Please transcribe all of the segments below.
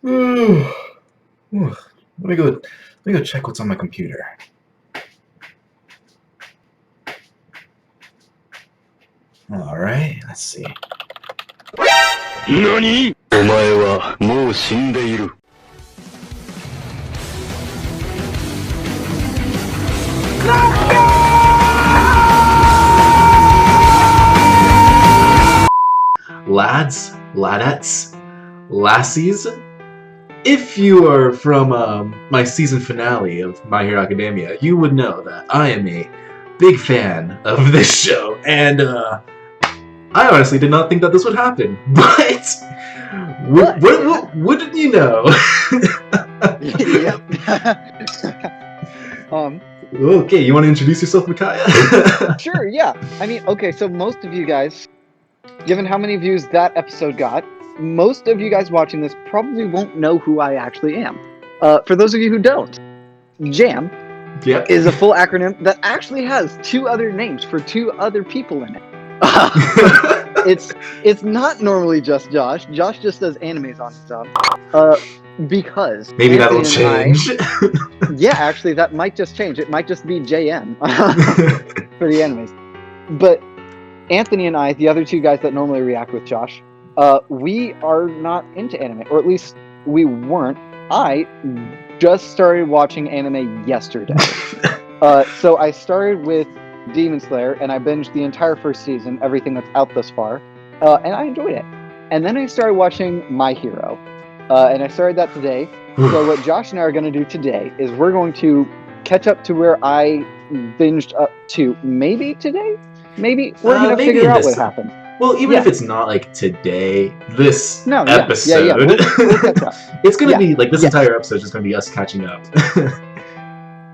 Let me go. Let me go check what's on my computer. All right. Let's see. 何？お前はもう死んでいる。Lads, ladettes, lassies, if you are from my season finale of My Hero Academia, you would know that I am a big fan of this show, and I honestly did not think that this would happen, but what wouldn't you know? Yep. Okay, you want to introduce yourself, Micaiah? Sure, yeah. I mean, okay, so most of you guys, given how many views that episode got, most of you guys watching this probably won't know who I actually am. For those of you who don't, JAM Yep. is a full acronym that actually has two other names for two other people in it. It's not normally just Josh. Josh just does animes on his own. Because Maybe that'll Anthony and change. yeah, actually, that might just change. It might just be JM for the animes. But Anthony and I, the other two guys that normally react with Josh, we are not into anime, or at least we weren't. I just started watching anime yesterday. So I started with Demon Slayer, and I binged the entire first season, everything that's out thus far, and I enjoyed it. And then I started watching My Hero, and I started that today. So what Josh and I are going to do today is we're going to catch up to where I binged up to maybe today? Maybe we're going to figure out what happened. Well, even if it's not like today, this episode, we'll catch up. It's going to be like this entire episode is just going to be us catching up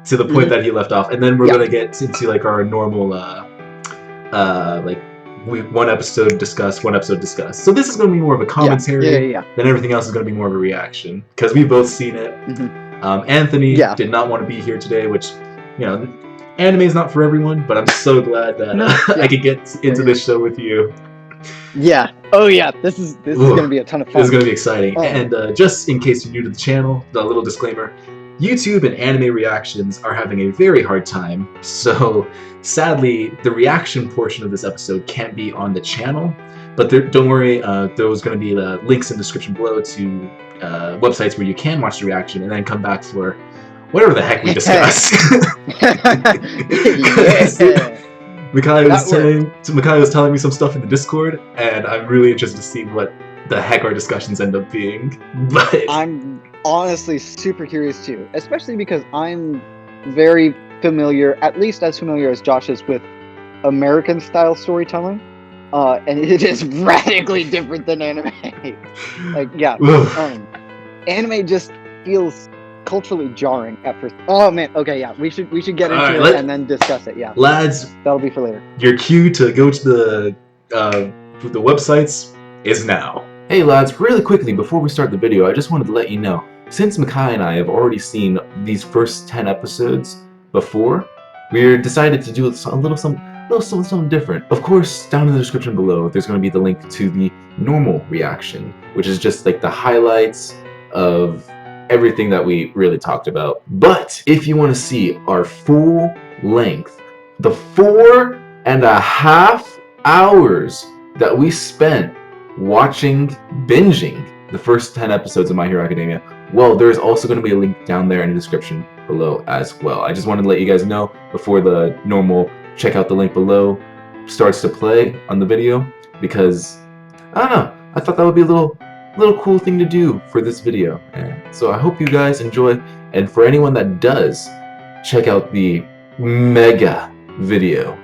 to the point that he left off, and then we're going to get into like our normal, one episode discuss, one episode discuss. So this is going to be more of a commentary. Then everything else is going to be more of a reaction because we've both seen it. Anthony did not want to be here today, which, you know, anime is not for everyone, but I'm so glad that I could get into this show with you. Yeah. Oh yeah. This is going to be a ton of fun. This is going to be exciting. And just in case you're new to the channel, the little disclaimer: YouTube and anime reactions are having a very hard time. So sadly, the reaction portion of this episode can't be on the channel. But don't worry, there's going to be the links in the description below to websites where you can watch the reaction and then come back for whatever the heck we discuss. Micaiah was telling me some stuff in the Discord, and I'm really interested to see what the heck our discussions end up being. But I'm honestly super curious too, especially because I'm very familiar, at least as familiar as Josh is, with American style storytelling, and it is radically different than anime. Anime just feels culturally jarring at first. Oh man, okay, yeah, we should get into it and then discuss it. Yeah, lads, that'll be for later. Your cue to go to the websites is now. Hey lads, really quickly before we start the video, I just wanted to let you know, since Micaiah and I have already seen these first 10 episodes before, we decided to do something different. Of course, down in the description below, there's going to be the link to the normal reaction, which is just like the highlights of everything that we really talked about. But if you want to see our full length, the 4.5 hours that we spent binging the first 10 episodes of My Hero Academia, well, there's also going to be a link down there in the description below as well. I just wanted to let you guys know before the normal check out the link below starts to play on the video, because I don't know, I thought that would be a little cool thing to do for this video. And so I hope you guys enjoy, and for anyone that does, check out the mega video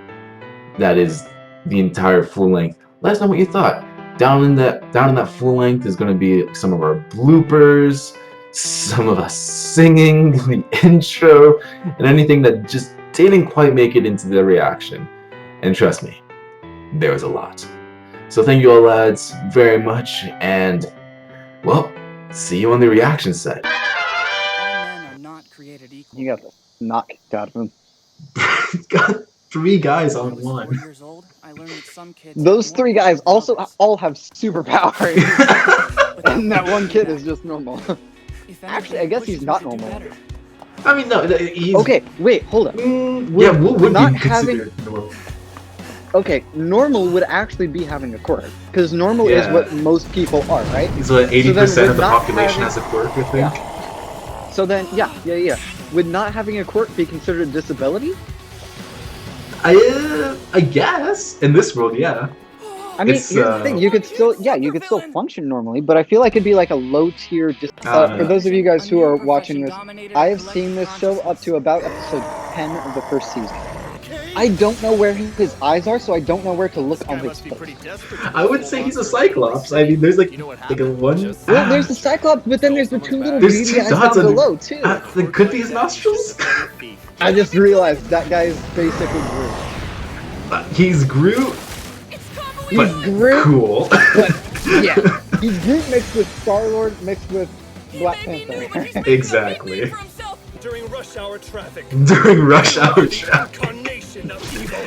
that is the entire full length. Let us know what you thought. Down in that full length is going to be some of our bloopers, some of us singing the intro, and anything that just didn't quite make it into the reaction. And trust me, there was a lot. So thank you all lads very much, and well, see you on the reaction side. All men are not created equal. You got the knock kicked out of him. Got 3 guys on one. Old, I learned that some kids Those 3 guys also all have superpowers. And that one kid is just normal. If Actually, anything, I guess pushes he's not me to do normal. better. I mean, no, he's Okay, wait, hold up. yeah, what would not be considered normal? Okay, normal would actually be having a quirk. Because normal is Yeah. what most people are, right? He's what 80% would of the not population having- has a quirk, I think. So then, yeah. Would not having a quirk be considered a disability? I guess in this world, yeah. I mean, It's, here's the thing: you could still function normally, but I feel like it'd be like a low tier. For those of you guys who are watching this, I have seen this show up to about episode 10 of the first season. I don't know where his eyes are, so I don't know where to look on his face. I would say he's a Cyclops. I mean, there's like a one. Well, there's the Cyclops, but then there's the two little There's beady two eyes dots down on below too. That could be his nostrils. I just realized that guy is basically Groot. He's Groot, He's but Groot, cool. but yeah, he's Groot mixed with Star-Lord mixed with Black Panther. Exactly. During rush hour traffic. During rush hour traffic. Incarnation of evil.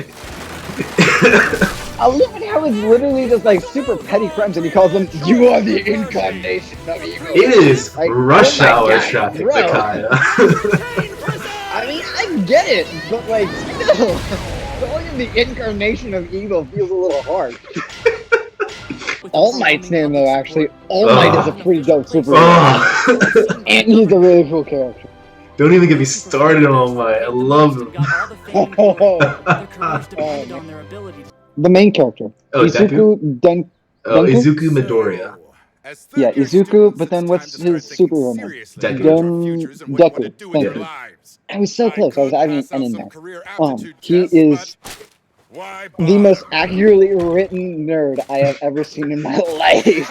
I love how it's literally just like super petty crimes, and he calls them, "You are the incarnation of evil." It is Like, rush oh my hour God, traffic, bro. Nakaya. I mean, I get it, but like, still, calling him the incarnation of evil feels a little hard. All Might's name, though, actually, All Might is a pretty dope superhero, Oh. and he's a really cool character. Don't even get me started on All Might. I love him. The main character, Oh, Izuku Oh, Denku? Izuku Midoriya. Yeah, Izuku, but then what's his superhero name? Deku. Thank you. I was so close. I was adding an N in there. He is the most accurately written nerd I have ever seen in my life.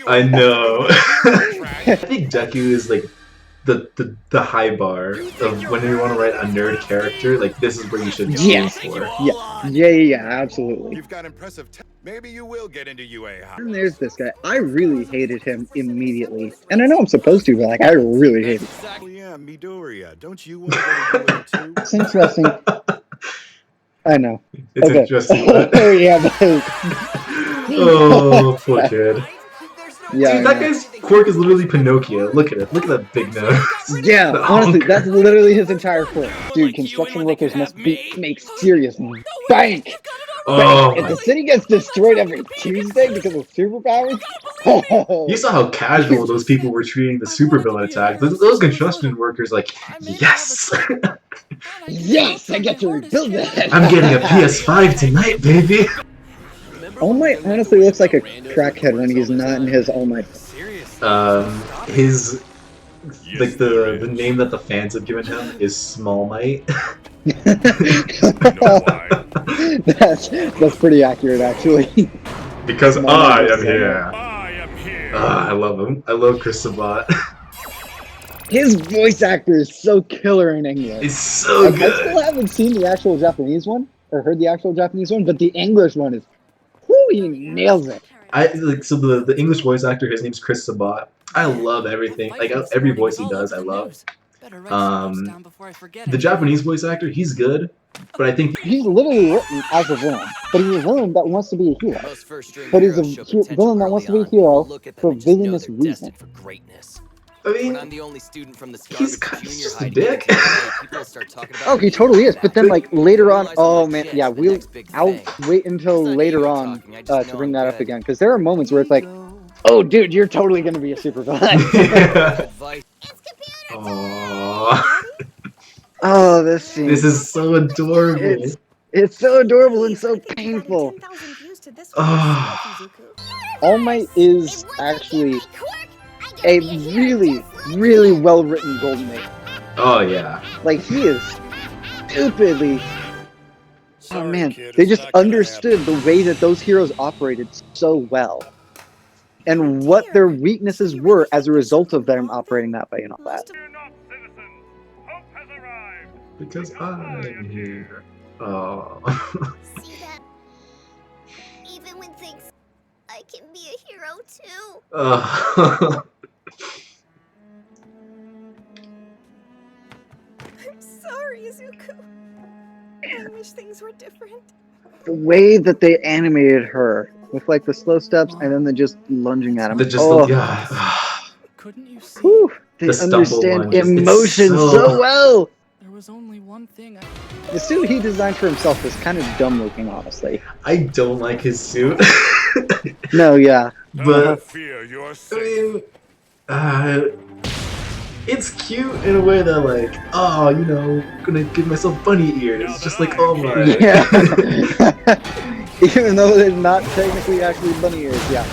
I know. I think Deku is like the high bar of when you want to write a nerd character. Like this is where you should aim for. Yeah, absolutely. You've got impressive. Maybe you will get into UA. And there's this guy. I really hated him immediately, and I know I'm supposed to, but like I really hate him. Yeah, Midoriya. Don't you want to go to UA too? It's interesting. I know. It's Okay. interesting. Yeah, Oh, poor kid. yeah. Dude, that guy's quirk is literally Pinocchio. Look at it. Look at that big nose. Yeah, The honestly, honk. that's literally his entire quirk. Dude, construction workers must make serious bank. Oh, If the city gets destroyed every Tuesday because of superpowers, you saw how casual those people were treating the supervillain attack. Those construction workers, like, yes, yes, I get to rebuild that. I'm getting a PS5 tonight, baby. All Might honestly looks like a crackhead when he's not in his All Might. His like the name that the fans have given him is Small Might. That's pretty accurate, actually. Because Small I Might am is here. I am here. I love him. I love Chris Sabat. His voice actor is so killer in English. It's so I still good. haven't seen the actual Japanese one, or heard the actual Japanese one, but the English one is, whoo, he nails it. So the English voice actor, his name's Chris Sabat. I love everything. Like every voice he does, I love. The Japanese voice actor, he's good, but I think He's literally written as a villain, but he's a villain that wants to be a hero. But he's a villain that wants to be a hero for villainous reasons. I mean, I'm the only student from this he's garbage kind of junior just a high dick. people start talking about Oh, he totally is. But then, like later on, oh man, yeah, I'll wait until later on to bring that up again, because there are moments where it's like, oh, dude, you're totally gonna be a supervillain. Aww. Oh, this scene. This is so adorable. It's so adorable and so painful. Oh. All Might is actually a really, really well-written Golden Age. Oh yeah. Like, he is stupidly... Oh man, they just understood the way that those heroes operated so well. And what their weaknesses were as a result of them operating that way and all that. Because I'm here. Oh. See that? Even when things, I can be a hero too. Oh. I'm sorry, Izuku. I wish things were different. The way that they animated her with like the slow steps and then the just lunging at him. The just oh, yeah. Couldn't you see? whew, they The stumble understand lunges, it's emotion so- so well. There was only one thing. The suit he designed for himself is kind of dumb looking, honestly. I don't like his suit. No, yeah. But fear, you're I safe. mean, it's cute in a way that like, oh, you know, gonna give myself bunny ears. It's just like, oh my. Yeah. Even though they're not technically actually bunny ears, yeah.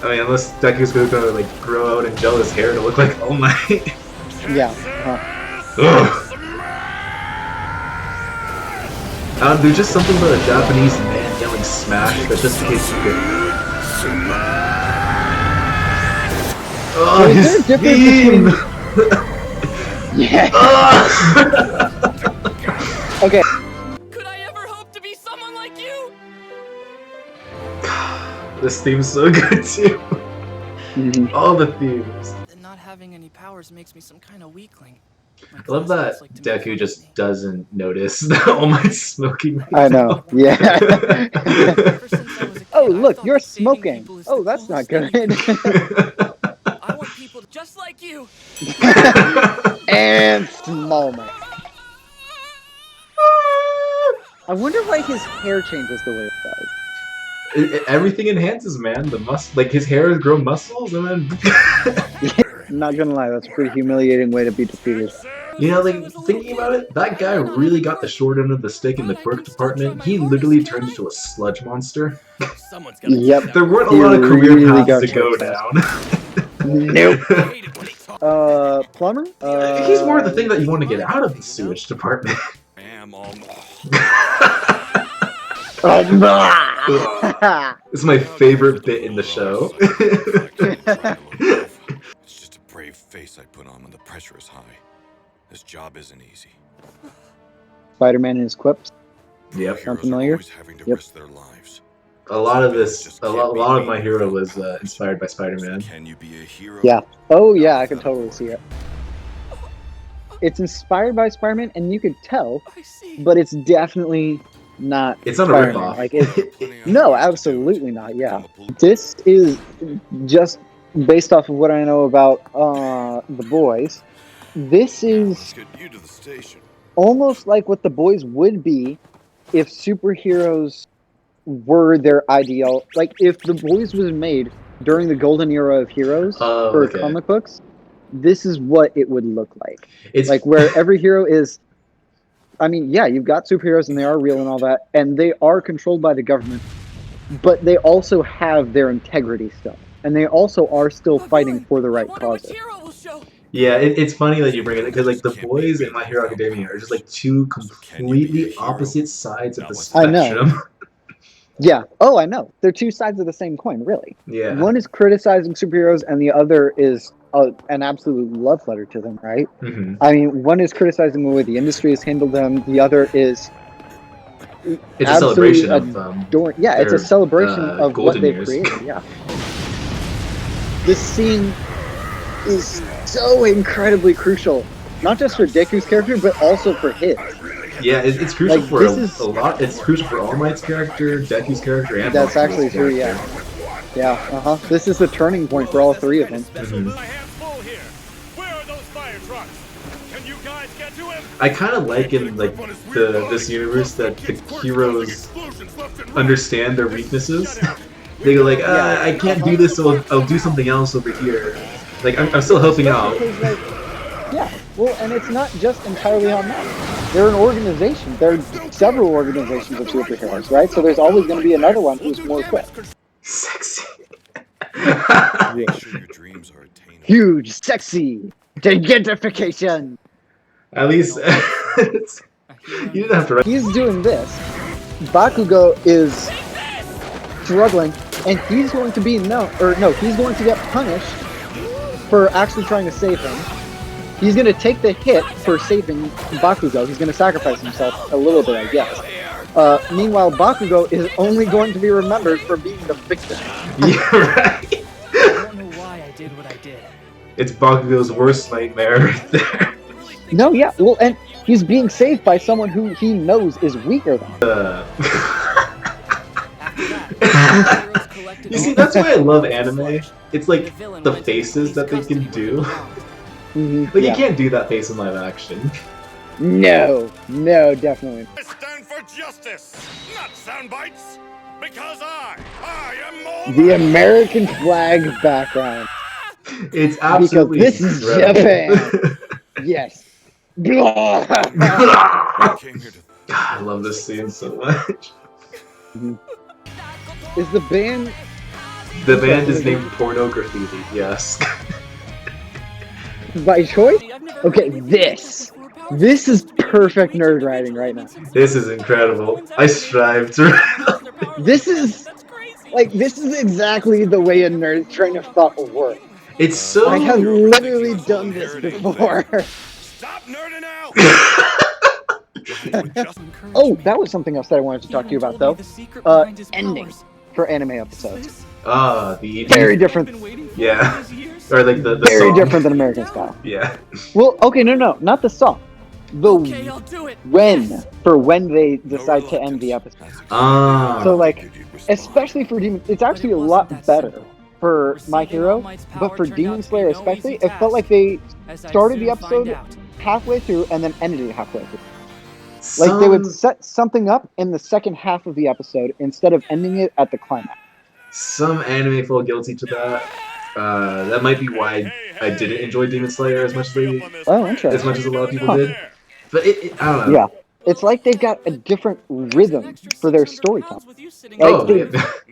I mean, unless Deku's gonna like grow out and gel his hair to look like All Might. Yeah. Ugh. There's just something about a Japanese man yelling "smash" that just hits you good. Oh, Is his there a theme! Yeah. Okay. Could I ever hope to be someone like you? This theme's so good too. Mhm. All the themes. Not having any powers makes me some kind of weakling. My I love class that feels like to Deku make just fun doesn't notice that All Might's smoking. Right I know. Yeah. Ever since I was a kid, Oh, I look, thought you're that saving smoking. people is Oh, the that's not coolest good. thing. I want people just like you. And moment. I wonder why his hair changes the way it does. Everything enhances, man. The like his hair grow muscles, and then I'm not gonna lie, that's a pretty humiliating way to be defeated. you know, like thinking about it, that guy really got the short end of the stick in the quirk department. He literally turned into a sludge monster. Someone's gotta Yep. do There that. weren't a He lot of career really paths got to go short down. Nope. I hated when he talked. Plumber? He's more the thing that you want to get out of the sewage department. Am on. It's my favorite bit in the show. It's just a brave face I put on when the pressure is high. This job isn't easy. Spider-Man and his quips. Yep. Heroes are familiar? always having to Yep. risk their lives. A lot of my hero was inspired by Spider-Man. Can you be a hero? Yeah. Oh yeah, I can totally see it. It's inspired by Spider-Man, and you could tell, I see. but it's definitely not. It's not a Spider-Man. ripoff. Like no, absolutely not. Yeah, this is just based off of what I know about the boys. This is Let's get you to the station. almost like what the boys would be if superheroes were their ideal. Like if the boys was made during the golden era of heroes Oh, for okay. comic books, this is what it would look like. It's Like where every hero is, I mean, yeah, you've got superheroes and they are real and all that, and they are controlled by the government, but they also have their integrity still, and they also are still fighting for the right causes. yeah, it's funny that you bring it because like the boys in My Hero Academia are just like two completely opposite sides of the I know. spectrum. Yeah. Oh, I know. They're two sides of the same coin, really. Yeah. One is criticizing superheroes, and the other is an absolute love letter to them, right? hmm I mean, one is criticizing the way the industry has handled them. The other is It's a celebration of yeah, it's a their, celebration of what golden they've years. created. Yeah. This scene is so incredibly crucial, not just for Deku's character, but also for his. Yeah, it's crucial Like, for this is- a lot. It's crucial for All Might's character, Deku's character, and That's Bakugo's actually true, yeah. character. Yeah, This is the turning point for all three of them. Mhm. My hands full here. Where are those fire trucks? Can you guys get to him? I kind of like in like this universe that the heroes understand their weaknesses. They go like, I can't do this, so I'll do something else over here. Like I'm still helping out. Because, like, yeah, well, and it's not just entirely on them. They're an organization. There are several organizations of superheroes, right? So there's always going to be another one who's more equipped. Sexy. Make sure your dreams are attainable. Huge, sexy, identification. At least you didn't have to write. He's doing this. Bakugo is struggling, and he's going to be he's going to get punished for actually trying to save him. He's going to take the hit for saving Bakugo. He's going to sacrifice himself a little bit, I guess. Meanwhile, Bakugo is only going to be remembered for being the victim. Yeah, right. I don't know why I did what I did. It's Bakugo's worst nightmare right there. No, yeah, well, and he's being saved by someone who he knows is weaker than him. You see, that's why I love anime. It's like the faces that they can do. Like you can't do that face in live action. No, definitely. I stand for justice, not sound bites. Because I am more. The American flag background. It's absolutely this is incredible. Yes. I came here to God, I love this scene so much. Is the band? The band is named Porno Graffiti. Yes. By choice? Okay, this is perfect nerd writing right now. This is incredible. I strive to. This is exactly the way a nerd train of thought will work. It's so. I have literally done this before. stop nerding out. Oh, that was something else that I wanted to talk to you about, though. Ending for anime episodes. The Very different. Yeah. Or like the Very song. different than American style. Yeah. Well, okay, no, not the song. Okay, I'll do it. When they decide to end the episode. So like, especially for Demon, it's actually a lot better for My Hero, but for Demon Slayer especially, it felt like they started the episode halfway through and then ended it halfway through. Like they would set something up in the second half of the episode instead of ending it at the climax. Some anime fall guilty to that. That might be why I didn't enjoy Demon Slayer as much as a lot of people did. But I don't know. Yeah, it's like they've got a different rhythm for their storytelling.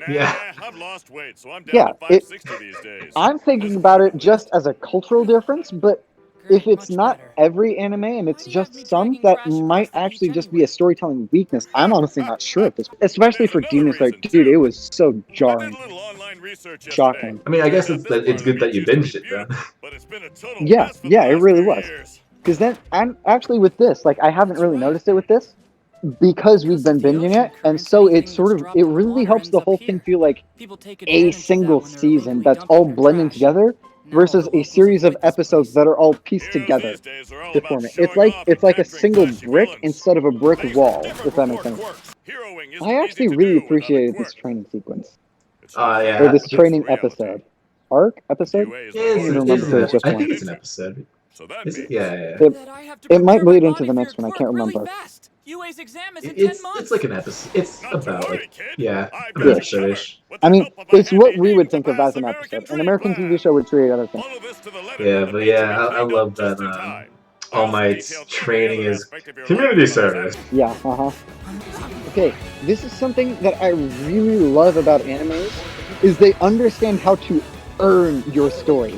Yeah. I've lost weight, so I'm down Yeah, to 560 these days. I'm thinking about it just as a cultural difference, but if it's not every anime and it's just some, that might actually just be a storytelling weakness. I'm honestly not sure at this point. Especially for Demon Slayer. Dude, it was so jarring. Shocking. I mean, I guess it's good that you binged it then. Yeah, it really was. Because then, I'm actually with this, like, I haven't really noticed it with this, because we've been binging it, and so it really helps the whole thing feel like a single season that's all blending together, versus a series of episodes that are all pieced together to form it. It's like a single brick instead of a brick wall, if that makes sense. I actually really appreciated this training sequence. Yeah. Or this training episode. Arc? Episode? I think it's an episode. Is it? Yeah. It might bleed into the next one, I can't remember. It's like an episode. It's about like, an episode-ish. I mean, it's what we would think of as an episode. An American TV show would treat other things. Yeah, but I love that All Might's training is community service. Yeah, Okay, this is something that I really love about animes, is they understand how to earn your story.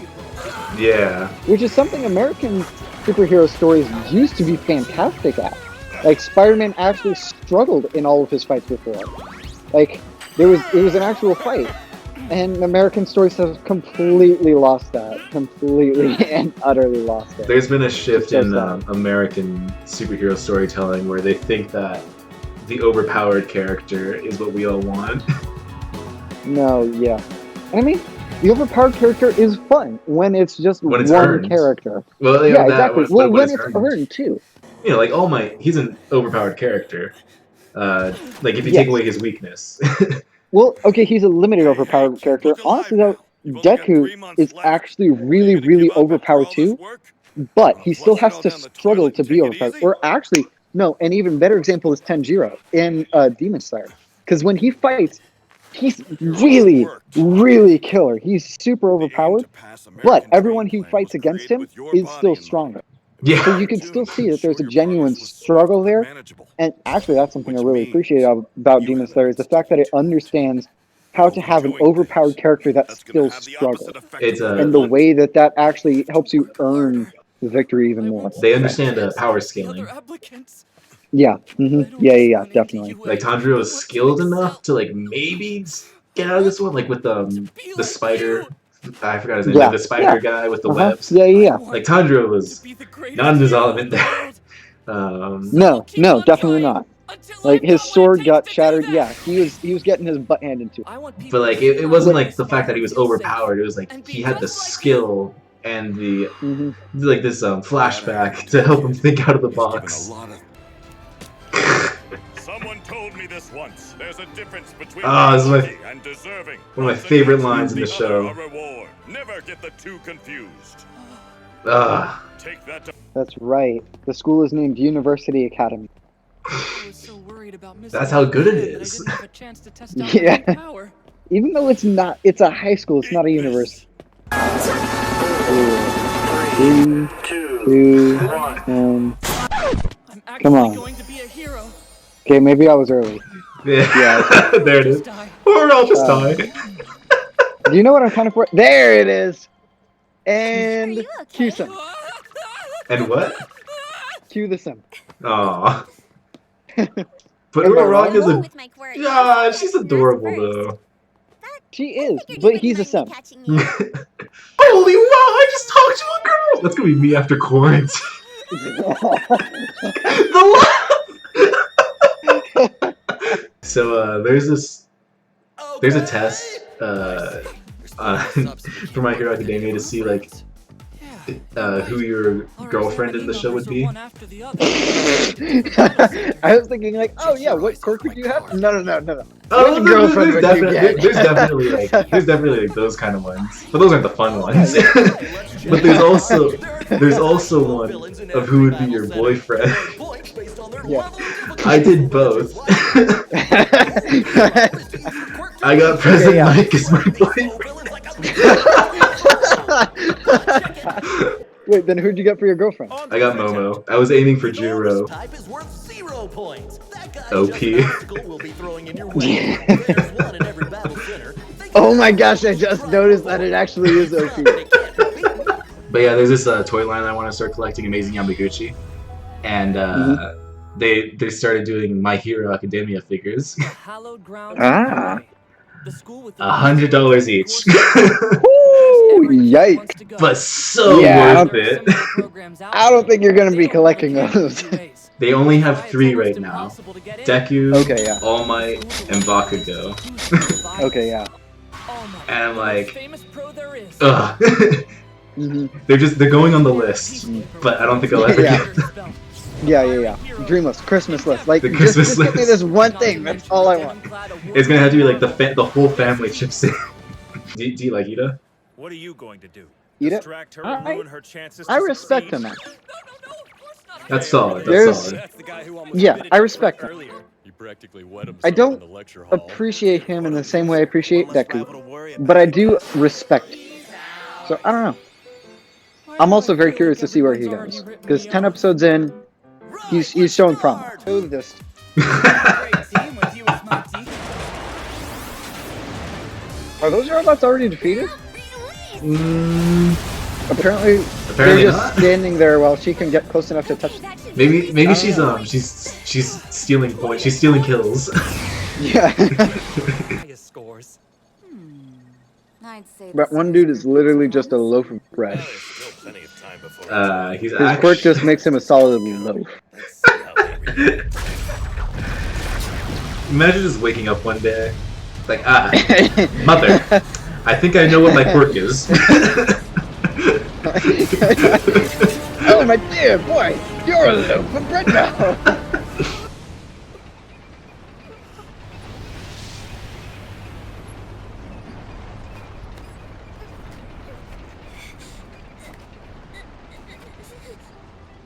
Yeah. Which is something American superhero stories used to be fantastic at. Like, Spider-Man actually struggled in all of his fights before. Like, it was an actual fight. And American stories have completely lost that. Completely and utterly lost it. There's been a shift in American superhero storytelling where they think that the overpowered character is what we all want. No, yeah. I mean, the overpowered character is fun when it's just one character. Well, exactly. Well, when it's earned too. You know, like All Might, he's an overpowered character. Like if you take away his weakness. Well, okay, he's a limited overpowered character. Honestly, though, Deku is actually really, really overpowered too. But he still has to struggle to be overpowered. Or actually, no, an even better example is Tanjiro in Demon Slayer. Because when he fights, he's really, really killer. He's super overpowered, but everyone who fights against him is still stronger. Yeah. So you can still see that there's a genuine struggle there. And actually, that's something I really appreciate about Demon Slayer, is the fact that it understands how to have an overpowered character that still struggles. And the way that actually helps you earn the victory even more. They understand power scaling. Yeah. Yeah, definitely. Like Tanjiro is skilled enough to like maybe get out of this one, like with the spider. I forgot his name. Like the spider guy with the webs. Yeah. Like Tanjiro was not in his element there. No, definitely not. Like his sword got shattered. Yeah, he was getting his butt handed to him. But like it wasn't like the fact that he was overpowered. It was like he had the skill and the like this flashback to help him think out of the box. Someone told me me this once. There's a difference between this is lucky and deserving. one of my Once favorite against lines in the other show. a reward. Never get the two confused. Take that to That's right. The school is named University Academy. I was so worried about missing That's how good it that I is. didn't have a chance to test out Yeah. my power. Even though it's not, it's a high school. It's not a university. 3, 2, 1. I'm actually Come on. going to be a hero. Okay, maybe I was early. Yeah, there it is. Just die. Or I'll just Uh, die. Do you know what I'm kind of for? There it is. Are And you okay? cue sim. And what? Cue the sim. Aw. But Am I Little Rock is Along a. with my quirk. Yeah, she's That's adorable first. though. She is, Figured you but wouldn't he's a mind me sim. catching you. Holy wow! I just talked to a girl. That's gonna be me after quarantine. The laugh. So there's a test for My Hero Academia to see like who your girlfriend in the show would be. I was thinking like, oh yeah, what quirk would you have? No. Oh, Which girlfriend would you get? there's definitely like those kind of ones, but those aren't the fun ones. But there's also one of who would be your boyfriend. Yeah. I did both. I got President yeah. Mike as my boyfriend. Wait, then who'd you get for your girlfriend? I got Momo. I was aiming for Jiro. Type is worth 0 points. That guy's OP. just an obstacle we'll be throwing in your way. There's one in every battle center. Oh my gosh, I just noticed that it actually is OP. But yeah, there's this toy line I want to start collecting, Amazing Yamaguchi, and they started doing My Hero Academia figures. Hallowed ground. Ah. The school with the $100 each, Woo, yikes. but so Yeah, worth it. I don't think you're gonna be collecting those. They only have 3 right now: Deku, Okay, yeah. All Might, and Bakugo. Okay, yeah. And I'm like, famous pro there is. ugh. Mhm. They're going on the list, but I don't think I'll ever Yeah. get them. Yeah. Dream list, Christmas list. Like, The just Christmas give me list. this one thing. That's all I want. It's gonna have to be like the whole family chips in. Do you like Ida? What are you going to do? Eat it? Distract her and ruin her chances to I respect succeed? him, man. That's solid. That's There's- solid. That's the guy who almost Yeah, committed I to respect work him. earlier. He practically wet himself I don't in the lecture hall. appreciate him in the same way I appreciate Deku, but I do respect him. So, I don't know. I'm also very curious to see where he goes, because 10 episodes in, he's showing promise. So this. Are those robots already defeated? Apparently they're just not. standing there while she can get close enough to touch them. Maybe she's stealing points. She's stealing kills. Yeah. Highest scores. I'd say But one dude is literally just a loaf of bread. There's still plenty of time before He's His quirk just makes him a solid loaf. Let's see how they react. Imagine just waking up one day, like, mother, I think I know what my quirk is. Oh my dear boy, you're a loaf of bread now.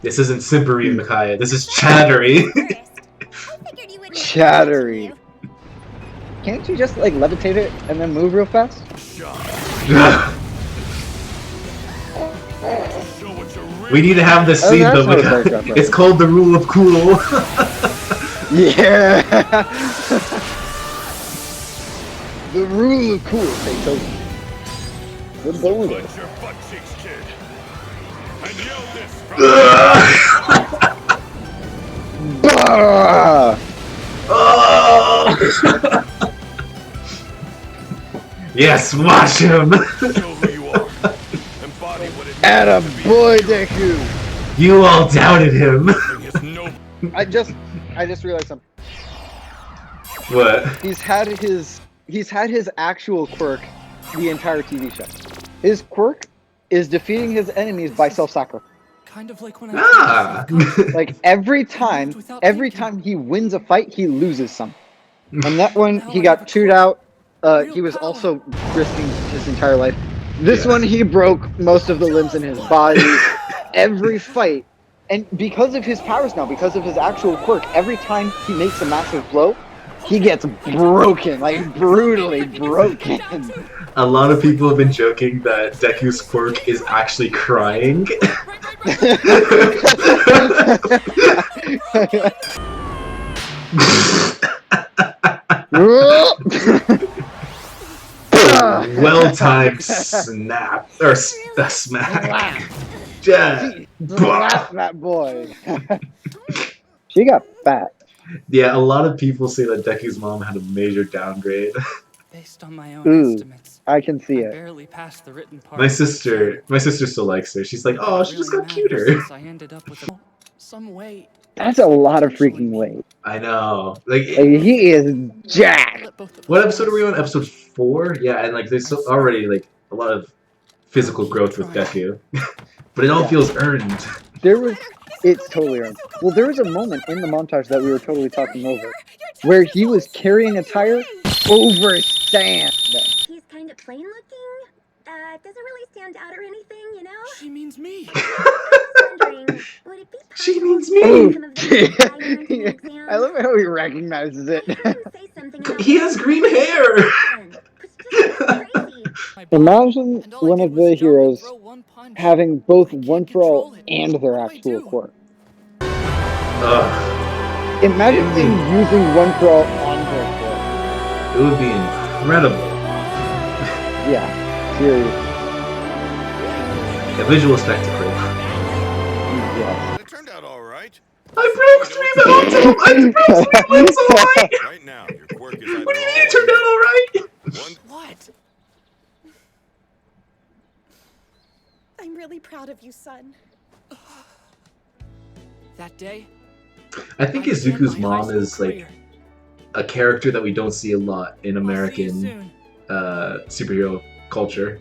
This isn't Simpery, Micaiah. This is Chattery. Chattery. Can't you just like levitate it and then move real fast? We need to have this Oh, scene that's though, not a Micaiah. Minecraft reference. It's called the rule of cool. Yeah. The rule of cool. They told you. What's going Punch on? your butt cheeks, kid. And yell this from Bah! Yes, watch him. Show who you are. Embody what it Atta means to be boy, Deku. You all doubted him. It's no I just realized something. What? He's had his actual quirk the entire TV show. His quirk is defeating his enemies by self-sacrifice. Kind of like when Like every time he wins a fight, he loses some. And that one, he got chewed out. He was also risking his entire life. This one, he broke most of the limbs in his body. Every fight. And because of his powers now, because of his actual quirk, every time he makes a massive blow, he gets broken, like brutally broken. A lot of people have been joking that Deku's quirk is actually crying. Well-timed snap or smack. Yeah. Blast that boy. She got fat. Yeah, a lot of people say that Deku's mom had a major downgrade. Based on my own estimates, I can see I it. barely passed the written part. My sister still likes her. She's like, oh, she just got cuter. I ended up with some weight. That's a lot of freaking weight. I know. Like, He is jacked. what episode are we on? Episode 4? Yeah, and like there's already like a lot of physical growth with Deku, but it all feels earned. It's totally earned. Well, there was a moment in the montage that we were totally talking over, where he was carrying a tire over sand. He's kind of plain looking. Doesn't really stand out or anything, you know? She means me. Wondering, would it be She possible means to me. get some of the exam? I love how he recognizes it. Say something about He has green hair. it's just crazy. Imagine one of the heroes having both One For All and their actual quirk. Ugh, Imagine them using One For All on their quirk. it would be incredible. Yeah, seriously. A visual spectacle. Yeah. It turned out all right. I broke 3 bones. I broke 3 limbs. Alright. Right now, your quirk is either What do you mean all it turned out alright? one. What? I'm really proud of you, son. That day, I think I began Izuku's my high mom school is like career. a character that we don't see a lot in I'll see you American soon. superhero culture.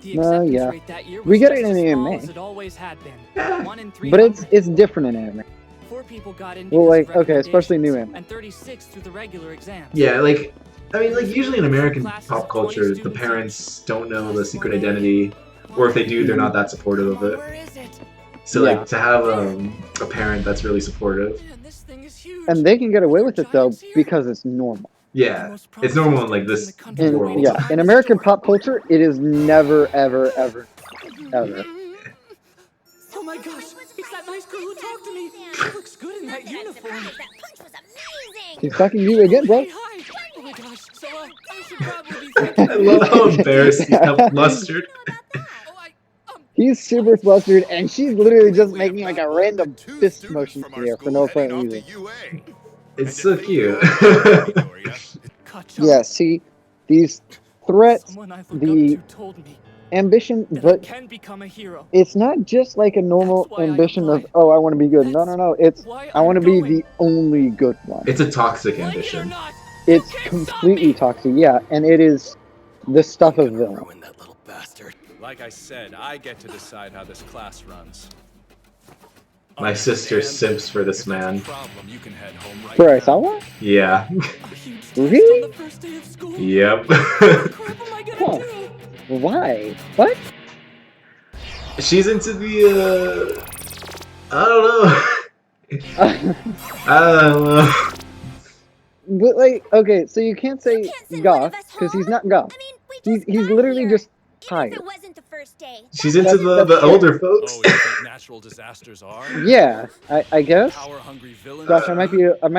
The No, acceptance yeah. rate that year We was get just it in as the small anime. as it always had been. Yeah. 1 in 300. But it's different in anime. 4 people got in Well, because like, of okay, especially new recommendations, anime. and 36 through the regular exams. Yeah, like I mean, like usually in American pop culture, the parents don't know the secret identity, or if they do, they're not that supportive of it. Where is it? So Yeah. like to have a parent that's really supportive, Man, this thing is huge. And they can get away with it though Giants here. because it's normal. yeah, it's normal in like this In, world. yeah, in American pop culture, it is never, ever, ever, ever. Oh my gosh, it's that nice girl who talked to me. She looks good in that uniform. That punch was amazing. He's talking to you again, bro. Hey, hi. Oh my gosh, so I should probably be thanking I love how embarrassed he's got flustered. Oh, He's super flustered, and she's literally just making like a random Two fist students motion from to our you for school no heading apparent off reason. to UA. It's so cute. Yeah, see, these threats, Someone I look the up to told me ambition, that I but can become a hero. it's not just like a normal That's why I ambition of, applied. oh, I want to be good. No, no, no. It's, Why I want to I'm be going. the only good one. It's a toxic Like it or ambition. not, It's you can't stop completely me. toxic, yeah, and it is the stuff of villain. Ruin that little bastard. Like I said, I get to decide how this class runs. My sister simps for this man. Problem, you can head home right For now. Aisawa? Yeah. A huge test Really? on the first day of school. Yep. What crap am I gonna Huh. do? Why? What? She's into the I don't know. I don't know. But like, okay, so you can't say Can't send one of goth, us because he's home. not goth. I mean, we just He's got literally here. just Even if tired. it wasn't the first day. She's into That's the true. older folks. Oh, you think natural disasters are? Yeah, I guess. Power-hungry villains? Gosh, I might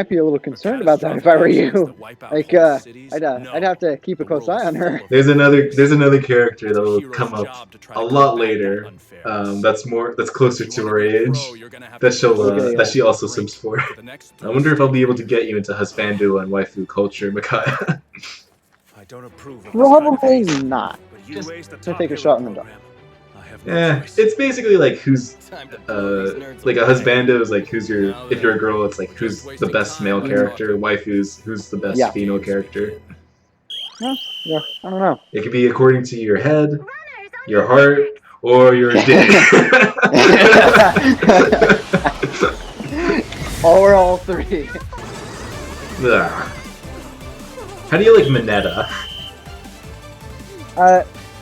be a little concerned about that if I were you. Like, I'd have to keep a close eye on her. There's another character that will come up a lot later. That's closer to her age. Okay, yeah. That she also sims for. I wonder if I'll be able to get you into husbando and waifu culture, Mikaya. I don't approve of Probably not. Just to take a shot in the dark. Yeah, it's basically like who's like a husbando is like who's your, if you're a girl it's like who's the best male character, waifu's who's the best Yeah. female character. Yeah, I don't know. It could be according to your head, your heart, or your dick. Or all three. Ah. How do you like Mineta?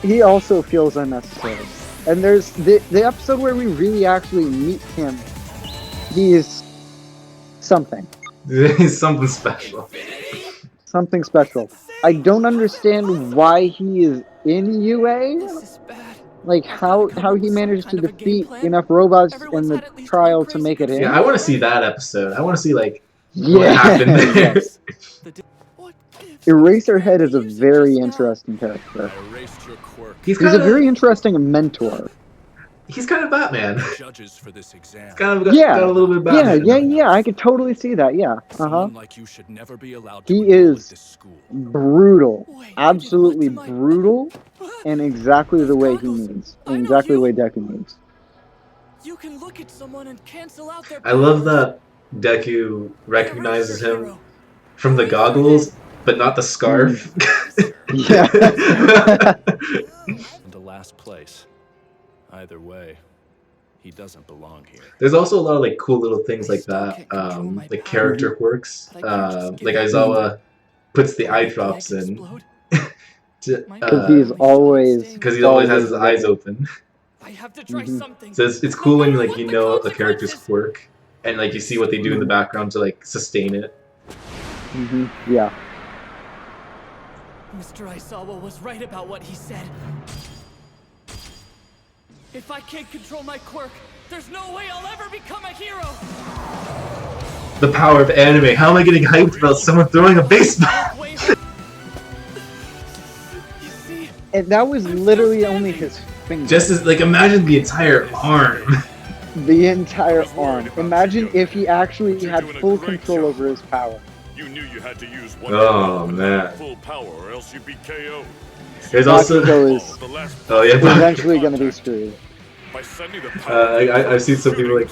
He also feels unnecessary. And there's the episode where we really actually meet him. He is something. He's something special. Something special. I don't understand why he is in UA. Like how he managed to defeat enough robots in the trial to make it in. Yeah, I want to see that episode. I want to see like what happened there. Yes. Eraserhead is a very interesting character. He's a very interesting mentor. He's kind of Batman. Judges for this exam. He's kind of got a little bit of Batman. Yeah. I could totally see that. Yeah. Like you should never be allowed to He avoid is this school. brutal, absolutely brutal, and exactly the way he needs, and exactly the way Deku needs. You can look at someone and cancel out their I love that Deku recognizes him from the goggles, but not the scarf. Yeah. Into last place. Either way, he doesn't belong here. There's also a lot of like cool little things like that, like character quirks. Like Aizawa puts the eye drops in. Because he always has his eyes open. I have to try something. So it's cool when like you know a character's quirk and like you see what they do in the background to like sustain it. Yeah. Mr. Aizawa was right about what he said. If I can't control my quirk, there's no way I'll ever become a hero! The power of anime. How am I getting hyped about someone throwing a baseball? And that was literally only his finger. Just as like imagine the entire arm. The entire arm. Imagine if he actually had full control over his power. You knew you had to use one man. full power or else you'd be KO. There's also eventually gonna be screwed. I've seen some people like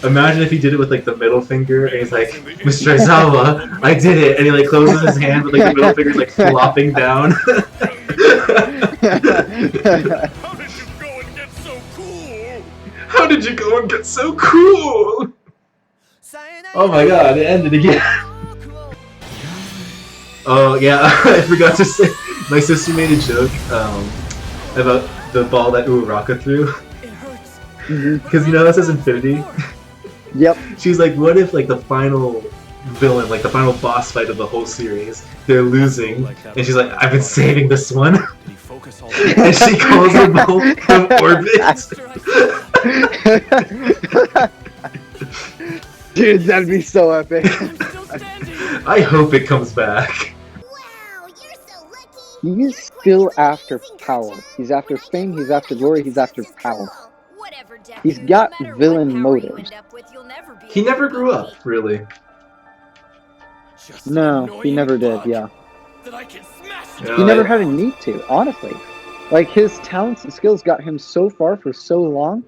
imagine if he did it with like the middle finger and he's like, Mr. Aizawa, I did it, and he like closes his hand with like the middle finger's like flopping down. How did you go and get so cool? Oh my god, it ended again. Oh yeah, I forgot to say, my sister made a joke about the ball that Uraraka threw. Because you know that says infinity? Yep. She's like, what if like the final villain, like the final boss fight of the whole series, they're losing, and she's like, I've been saving this one. And she calls the ball from orbit. Dude, that'd be so epic. I hope it comes back. He is still after power. He's after fame, he's after glory, he's after power. He's got villain motives. He never grew up, really. No, he never did, yeah. He never had a need to, honestly. Like, his talents and skills got him so far for so long,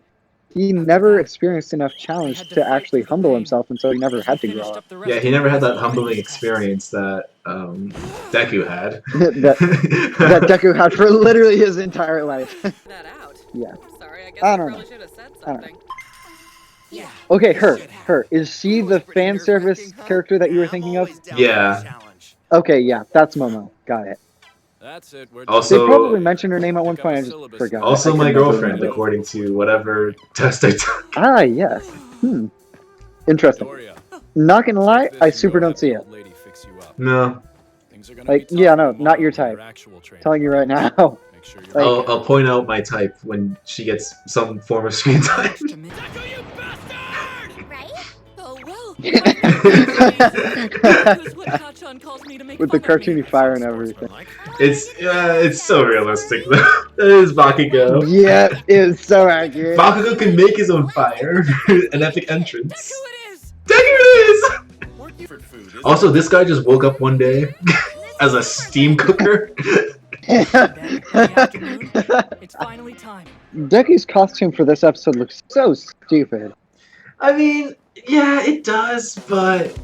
he never experienced enough challenge to actually humble himself, and so he never had to grow up. Yeah, he never had that humbling experience that Deku had. that Deku had for literally his entire life. Yeah. Sorry, I guess I don't know. should have said something. Yeah. Okay, her. Is she the fan service character that you were thinking of? Yeah. Okay, yeah, that's Momo. Got it. That's it. Also, they probably mentioned her name at one point, I just forgot. Also my girlfriend, according to whatever test I took. Ah, yes. Interesting. Not gonna lie, I super don't see it. No. Like, yeah, no, not your type. Telling you right now. Like, I'll point out my type when she gets some form of screen time. With the cartoony fire and everything. It's so realistic though. It is Bakugo. Yeah, it's so accurate. Bakugo can make his own fire. An epic entrance. Deku it is! Also, this guy just woke up one day as a steam cooker. It's finally time. Deku's costume for this episode looks so stupid. I mean, yeah, it does, but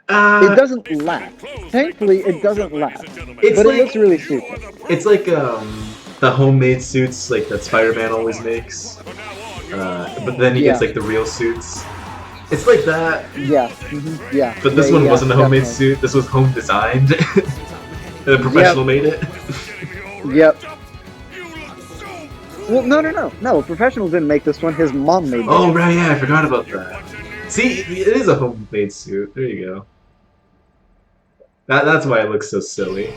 it doesn't laugh. Thankfully, it doesn't laugh. But it looks really stupid. It's like the homemade suits like that Spider-Man always makes. But then he gets like the real suits. It's like that. Yeah. Yeah. But this Yeah, one yeah, wasn't a homemade definitely. suit. This was home designed. The professional made it. Yep. Well, no. A professional didn't make this one. His mom made it. Oh right, yeah, I forgot about that. See, it is a homemade suit. There you go. That's why it looks so silly.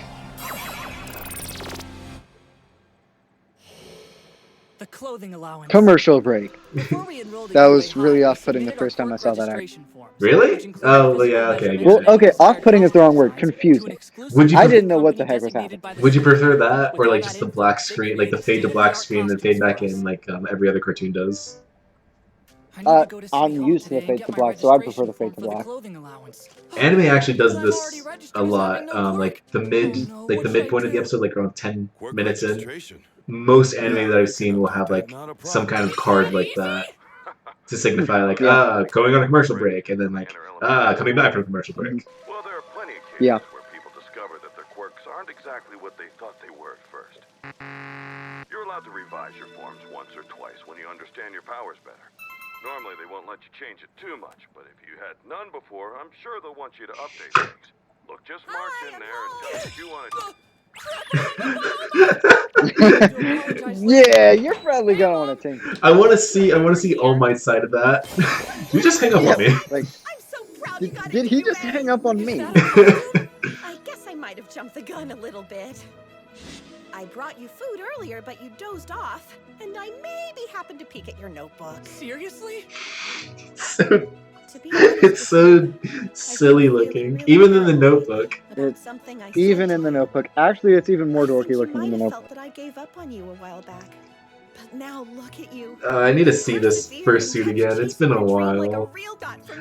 The clothing allowance. Commercial break. Before we enrolled at That was UA really High, we off-putting the submitted first our time I court saw that act. registration forms, Really? which included Oh, physical yeah, okay, I measurements get Well, it. okay, off-putting is the wrong word. To an Confusing. exclusive Would you I prefer- didn't know what the company heck was designated happening. by the Would you state. prefer that, or With all like that just the info, black they screen, like created the fade to black screen, then fade back costumes in, for us. like every other cartoon does? I need to go to City I'm Hall used to today the and fade get to my black, so I prefer registration the fade to form for the black. clothing allowance. Anime actually does But I'm this already registered a as lot. having no Like quirk. the mid, Oh, no, like what the should I midpoint of the do? episode, like around 10 Quirk minutes in. registration. Most anime that I've seen will have like Not a some problem. kind of card like that to signify like Yeah. going on a commercial break, and then like coming back from commercial break. Well, there are plenty of cases Yeah. where people discover that their quirks aren't exactly what they thought they were at first. You're allowed to revise your forms once or twice when you understand your powers better. Normally, they won't let you change it too much, but if you had none before, I'm sure they'll want you to update things. Look, just march in there and tell us you want to... Yeah, you're probably gonna want to tinker. I want to see All Might's side of that. You just hang up on me. Like, I'm so proud you got did into he just UA. hang up on me? I guess I might have jumped the gun a little bit. I brought you food earlier, but you dozed off, and I maybe happened to peek at your notebook. Seriously? So, To be honest it's with you, so silly looking, even in the notebook. about It's something I even said in the to you. notebook. Actually, it's even more I think dorky you looking in might the have notebook. felt that I gave up on you a while back. But now look at you. I need to see this fursuit again. It's been a while.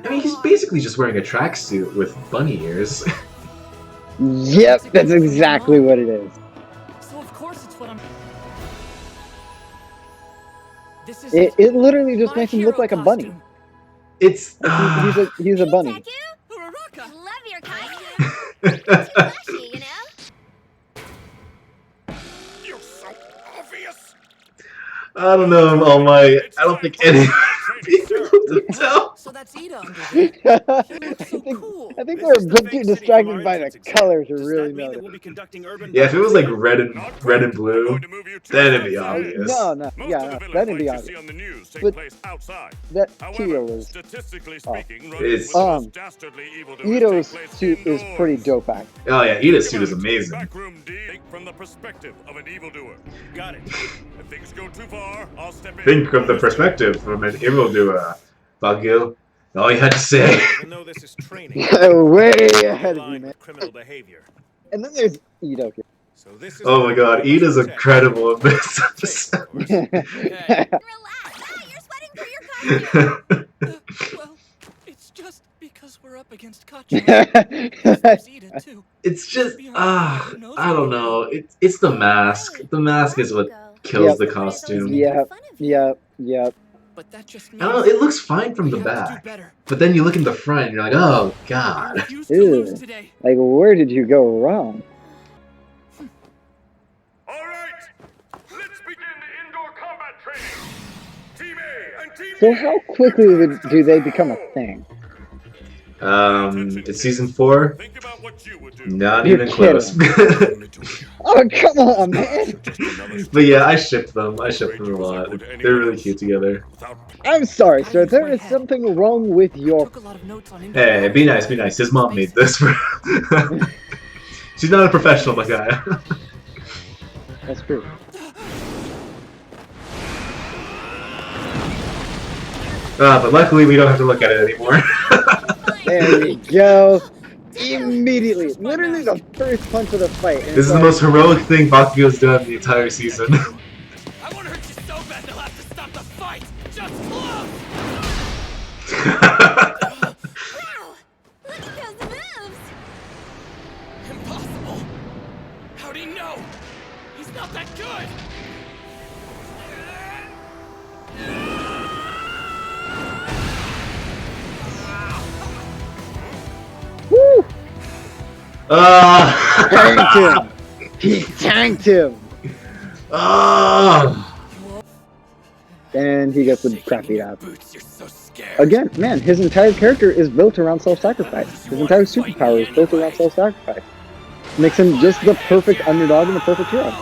I mean, he's basically just wearing a tracksuit with bunny ears. Yep, that's exactly what it is. So of course it's what I'm. This is It literally just my makes him look hero like a bunny. costume. It's He's a bunny. Uraraka. Love your costume. Too flashy, you know? You're so obvious. I don't know, All Might. I don't think any people to tell. So that's Ida under there. I He looks so cool. think we're a bit too distracted by the color to really know that. Yeah, if it was like red and Not blue, going to move you to then it'd the be outside. obvious. No, Most yeah, of the no, villain that'd be fights you see obvious. on the news take But place outside. That However, Ito is statistically oh. speaking, It's- runs with the most dastardly evildoers Ito's take place suit is indoors. pretty dope. Act. Oh yeah, Ida's suit is amazing. Backroom D, think from the perspective of an evildoer. Got it. If things go too far, I'll step in. Think of the perspective from an evildoer. Bagil, all you had to say. Even though this is training, Way ahead of you, line man. with criminal behavior. And then there's Ito here. So this is Oh my god, Ida's incredible in this episode. Relax. Ah, you're sweating through your costume. Well, it's just because we're up against Kacha. There's Ida too. It's just, I don't know. It's the mask. The mask is what kills the costume. Yep, yep. But that just I means don't know, it looks fine from the we have to do back. better. But then you look in the front and you're like, oh I god. refuse to lose Ew. today. Like, where did you go wrong? All right, let's begin the indoor combat training. Team A and Team So B. how quickly do they become a thing? It's season 4. Think about what you would do. Not You're even close. Oh, come on, man! But yeah, I ship them. I ship them a lot. They're really cute together. I'm sorry, sir. There is something wrong with your... Took a lot of notes on Hey, be nice, be nice. His mom made this for She's not a professional, my guy. That's true. But luckily we don't have to look at it anymore. There we go. Immediately. Literally the first punch of the fight. And This is the most heroic thing Bakugo's done the entire season. I want to hurt you so bad they'll have to stop the fight. Just close. Wow, look at those moves. Impossible. How'd he know? He's not that good. Woo! Tanked Ah! him. He tanked him. Ah! and he gets the crap beat out. Again, man, his entire character is built around self-sacrifice. His entire superpower is built around self-sacrifice. Makes him just the perfect underdog and the perfect hero.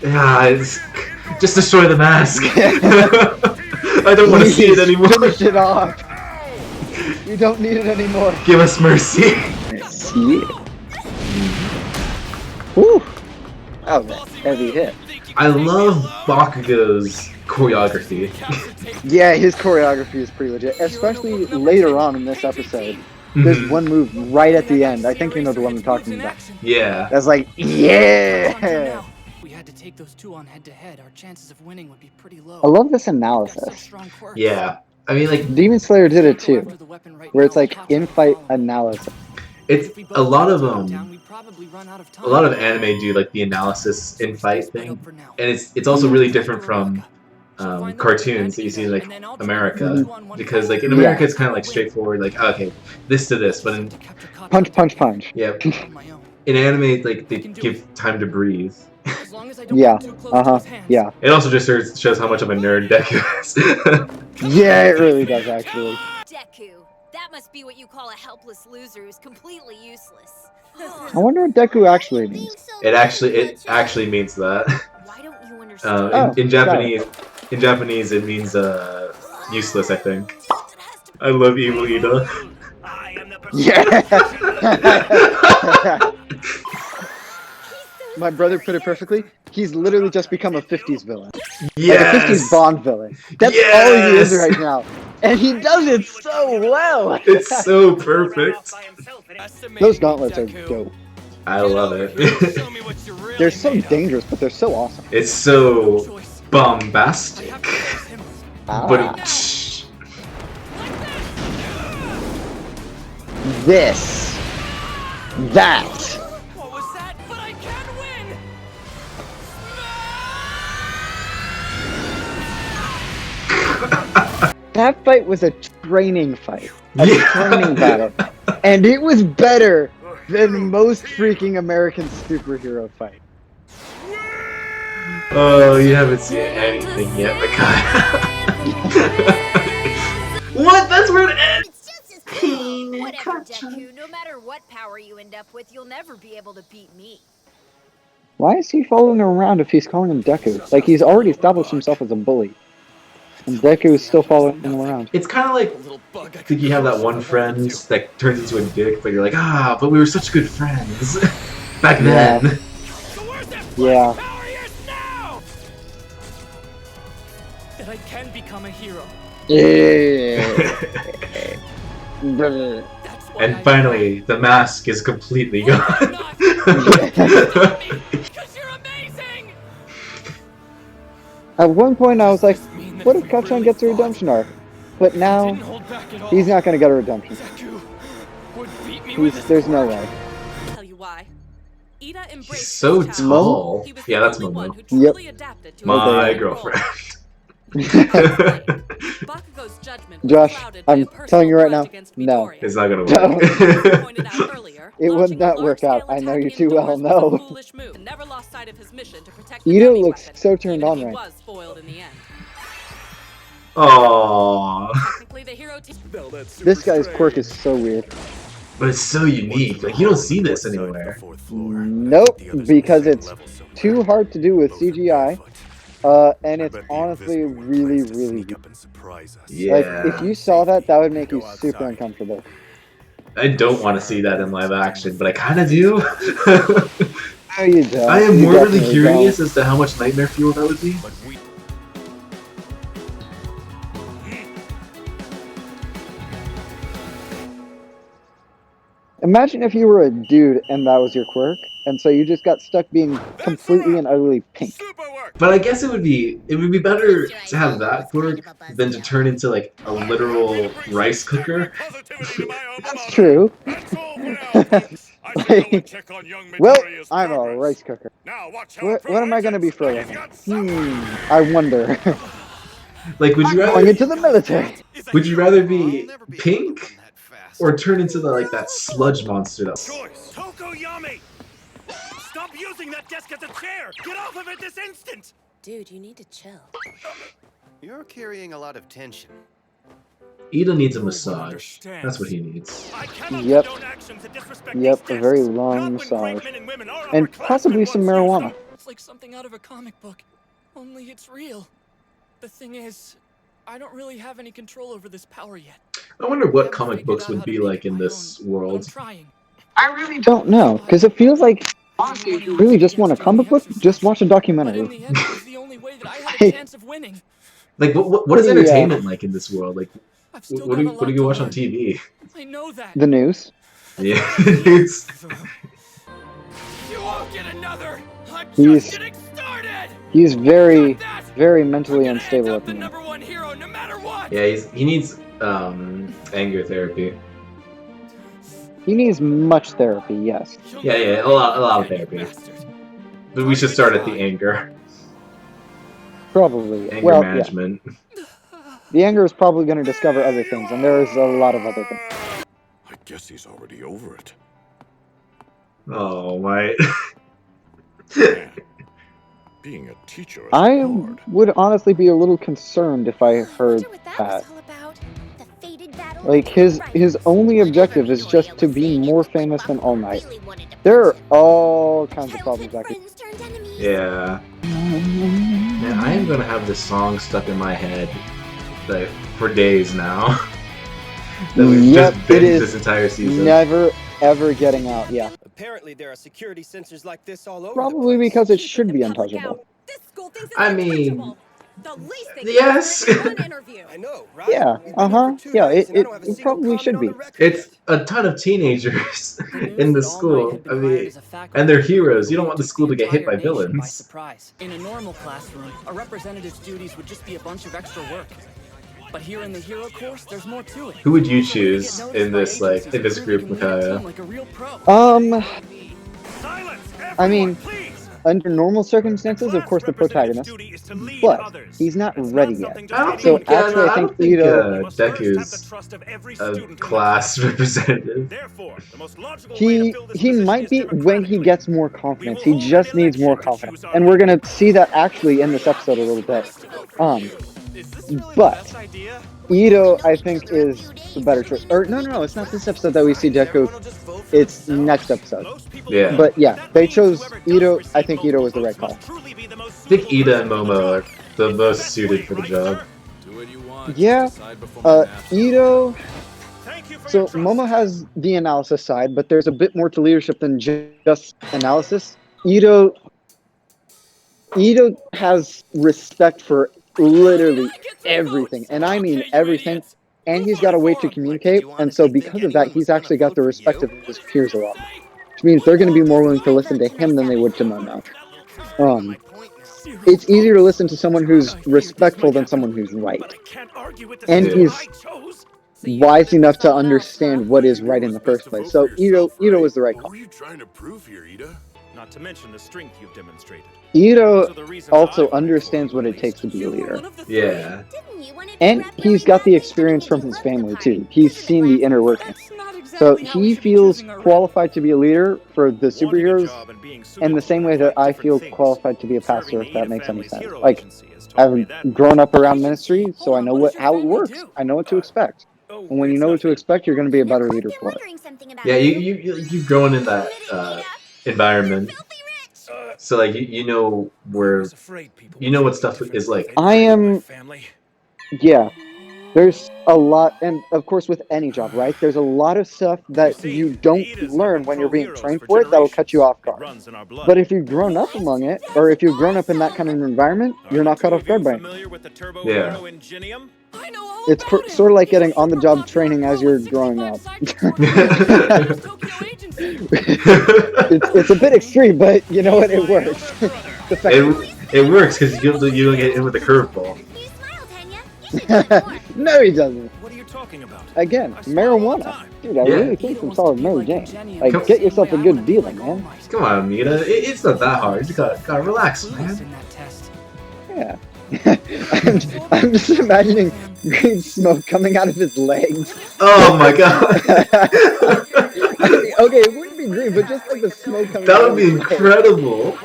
Yeah, it's just destroy the mask. I don't want to see it anymore. Finish it off. We don't need it anymore. Give us mercy. See it. Whew. That was a heavy hit. I love Bakugo's choreography. Yeah, his choreography is pretty legit, especially later on in this episode. There's one move right at the end. I think you know the one I'm talking about. Yeah. That's like, yeah! We had to take those two on head-to-head. Our chances of winning would be pretty low. I love this analysis. Yeah. I mean, like, Demon Slayer did it too, where it's like in-fight analysis. it's a lot of anime do like the analysis in fight thing, and it's also really different from cartoons that you see in like America, because like in America it's kind of like straightforward, like okay, this to this, but in Punch, punch, punch. yeah, in anime like they give time to breathe. Yeah, yeah. It also just shows how much of a nerd Deku is. Yeah, it really does actually. Deku. That must be what you call a helpless loser who's completely useless. I wonder what Deku actually means. It actually means that. Why don't you understand? In Japanese it means useless, I think. I love Evil Ida. Yeah. My brother put it perfectly. He's literally just become a 50s villain. Yes. Like a 50s Bond villain. That's all he is right now. And he does it so well. It's so perfect. Those gauntlets are dope. I love it. They're so dangerous, but they're so awesome. It's so bombastic. But This. That. What was that? But I can win! That fight was a training fight. A training battle. And it was better than most freaking American superhero fight. oh, you haven't seen anything yet, Mikhail. What? That's where it ends. It's just as cool. Whatever, Deku. No matter what power you end up with, you'll never be able to beat me. Why is he following him around if he's calling him Deku? Like, he's already established himself as a bully. And Deku is still following him around. It's kind of like you have that one friend that turns into a dick, but you're like, but we were such good friends back then. Yeah. That I can become a hero. Yeah. And finally, the mask is completely gone. Because you're amazing! At one point, I was like, what if Kachan gets a redemption arc? But now, he's not going to get a redemption. There's no way. Tell you why. Ida He's embraced so his talent. tall. He was Yeah, the that's only one Momo. who truly adapted to My his girlfriend. Bakugo's judgment was Josh, clouded by I'm a personal telling you right now, grudge against no. Midoriya. It's not gonna No. work. As pointed out earlier, It would launching a not work out. large-scale I know you attack too well, indoors was a no. foolish move and never lost sight of his mission to protect the Ida dummy looks weapon, so turned even on if he right. was foiled in the end. Aww. Technically, the hero team. This guy's quirk is so weird. But it's so unique. Like, you don't see this anywhere. Nope, because it's too hard to do with CGI. And it's honestly really, really good. Yeah. Like, if you saw that, that would make you super uncomfortable. I don't want to see that in live action, but I kind of do. No, you don't. I am You morbidly definitely curious don't. as to how much nightmare fuel that would be. Imagine if you were a dude and that was your quirk, and so you just got stuck being completely and utterly pink. But I guess it would be better to have that quirk than to turn into like a literal rice cooker. That's true. Well, I'm a rice cooker. What am I gonna be for a living? I wonder. Like, would you Going rather into the military. be pink or turn into that sludge monster that? Tokoyami! Stop using that desk as a chair! Get off of it this instant! Dude, you need to chill. You're carrying a lot of tension. Ida needs a massage. That's what he needs. Yep. Yep, a very long massage. And possibly some marijuana. It's like something out of a comic book. Only it's real. The thing is, I don't really have any control over this power yet. I wonder what comic books would be like in this world. I really don't know, because it feels like if you really just want a comic book, just watch a documentary. Like, what is entertainment like in this world? Like, what do you watch on TV? I know that. The news. Yeah, news. You won't get another. I'm He's- just getting started. He's very, very mentally unstable at the moment. Number one hero, no matter what. Yeah, he needs anger therapy. He needs much therapy, yes. Yeah, a lot of therapy. But we should start at the anger. Probably. Anger Well, management. yeah. The anger is probably going to discover other things, and there's a lot of other things. I guess he's already over it. Oh my. Man, being a teacher is I hard. would honestly be a little concerned if I heard that. Like, his only objective is just to be more famous than All Might. There are all kinds of problems I could... Yeah. Man, I am gonna have this song stuck in my head like for days now. That we've Yep, just it binged is this entire season. never, ever getting out, yeah. Apparently there are security sensors like this all over. Probably because it should be untouchable. I mean, yes. I know, right? Yeah, yeah, it probably should be. It's a ton of teenagers in the school. I mean, and they're heroes. You don't want the school to get hit by villains. In a normal classroom, a representative's duties would just be a bunch of extra work. But here in the hero course, there's more to it. Who would you choose in this group, Micaiah? I mean, under normal circumstances, of course, the protagonist, but he's not ready yet. So actually, I think Deku's a class representative. He might be when he gets more confidence. He just needs more confidence, and we're gonna see that actually in this episode a little bit. But Ito, I think, is the better choice. Or no, it's not this episode that we see Deku. It's next episode. Yeah. But yeah, they chose Ito. I think Ito was the right call. I think Ida and Momo are the most suited for the job. Yeah, Ito. So Momo has the analysis side, but there's a bit more to leadership than just analysis. Ito has respect for literally everything, and I mean everything, and he's got a way to communicate, and so because of that, he's actually got the respect of his peers a lot, which means they're going to be more willing to listen to him than they would to Momo. It's easier to listen to someone who's respectful than someone who's right, and he's wise enough to understand what is right in the first place. So Ito was the right call. What are you trying to prove here, Ida? Not to mention the strength you've demonstrated. Ito also understands what it takes to be a leader. Yeah. And he's got the experience from his family, too. He's seen the inner workings. So he feels qualified to be a leader for the superheroes in the same way that I feel qualified to be a pastor, if that makes any sense. Like, I've grown up around ministry, so I know how it works. I know what to expect. And when you know what to expect, you're going to be a better leader for it. Yeah, you've grown in that environment. So like you know what stuff is like. Yeah. There's a lot, and of course with any job, right? There's a lot of stuff that you don't learn when you're being trained for it that will catch you off guard. But if you've grown up among it, or if you've grown up in that kind of environment, you're not caught off guard by it. Yeah. It's sort of like getting on-the-job training as you're growing up. It's a bit extreme, but you know what? It works. It works because you don't get in with a curveball. No, he doesn't. What are you talking about? Again, marijuana. Dude, I really think some solid Mary Jane. Like, get yourself a good dealing, man. Come on, Mita. It's not that hard. You gotta relax, man. Yeah. I'm just imagining green smoke coming out of his legs. Oh my god. Okay, it wouldn't be green, but just like the smoke coming out. That would be incredible.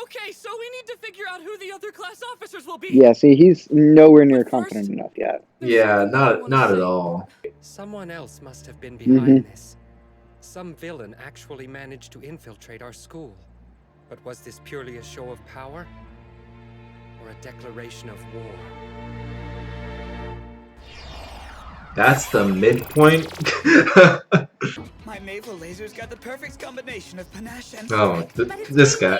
Okay, so we need to figure out who the other class officers will be. Yeah, see, he's nowhere near confident enough yet. Yeah, not at all. Someone else must have been Mm-hmm. behind this. Some villain actually managed to infiltrate our school. But was this purely a show of power? Or a declaration of war? That's the midpoint. My naval laser's got the perfect combination of panache and Oh, this guy.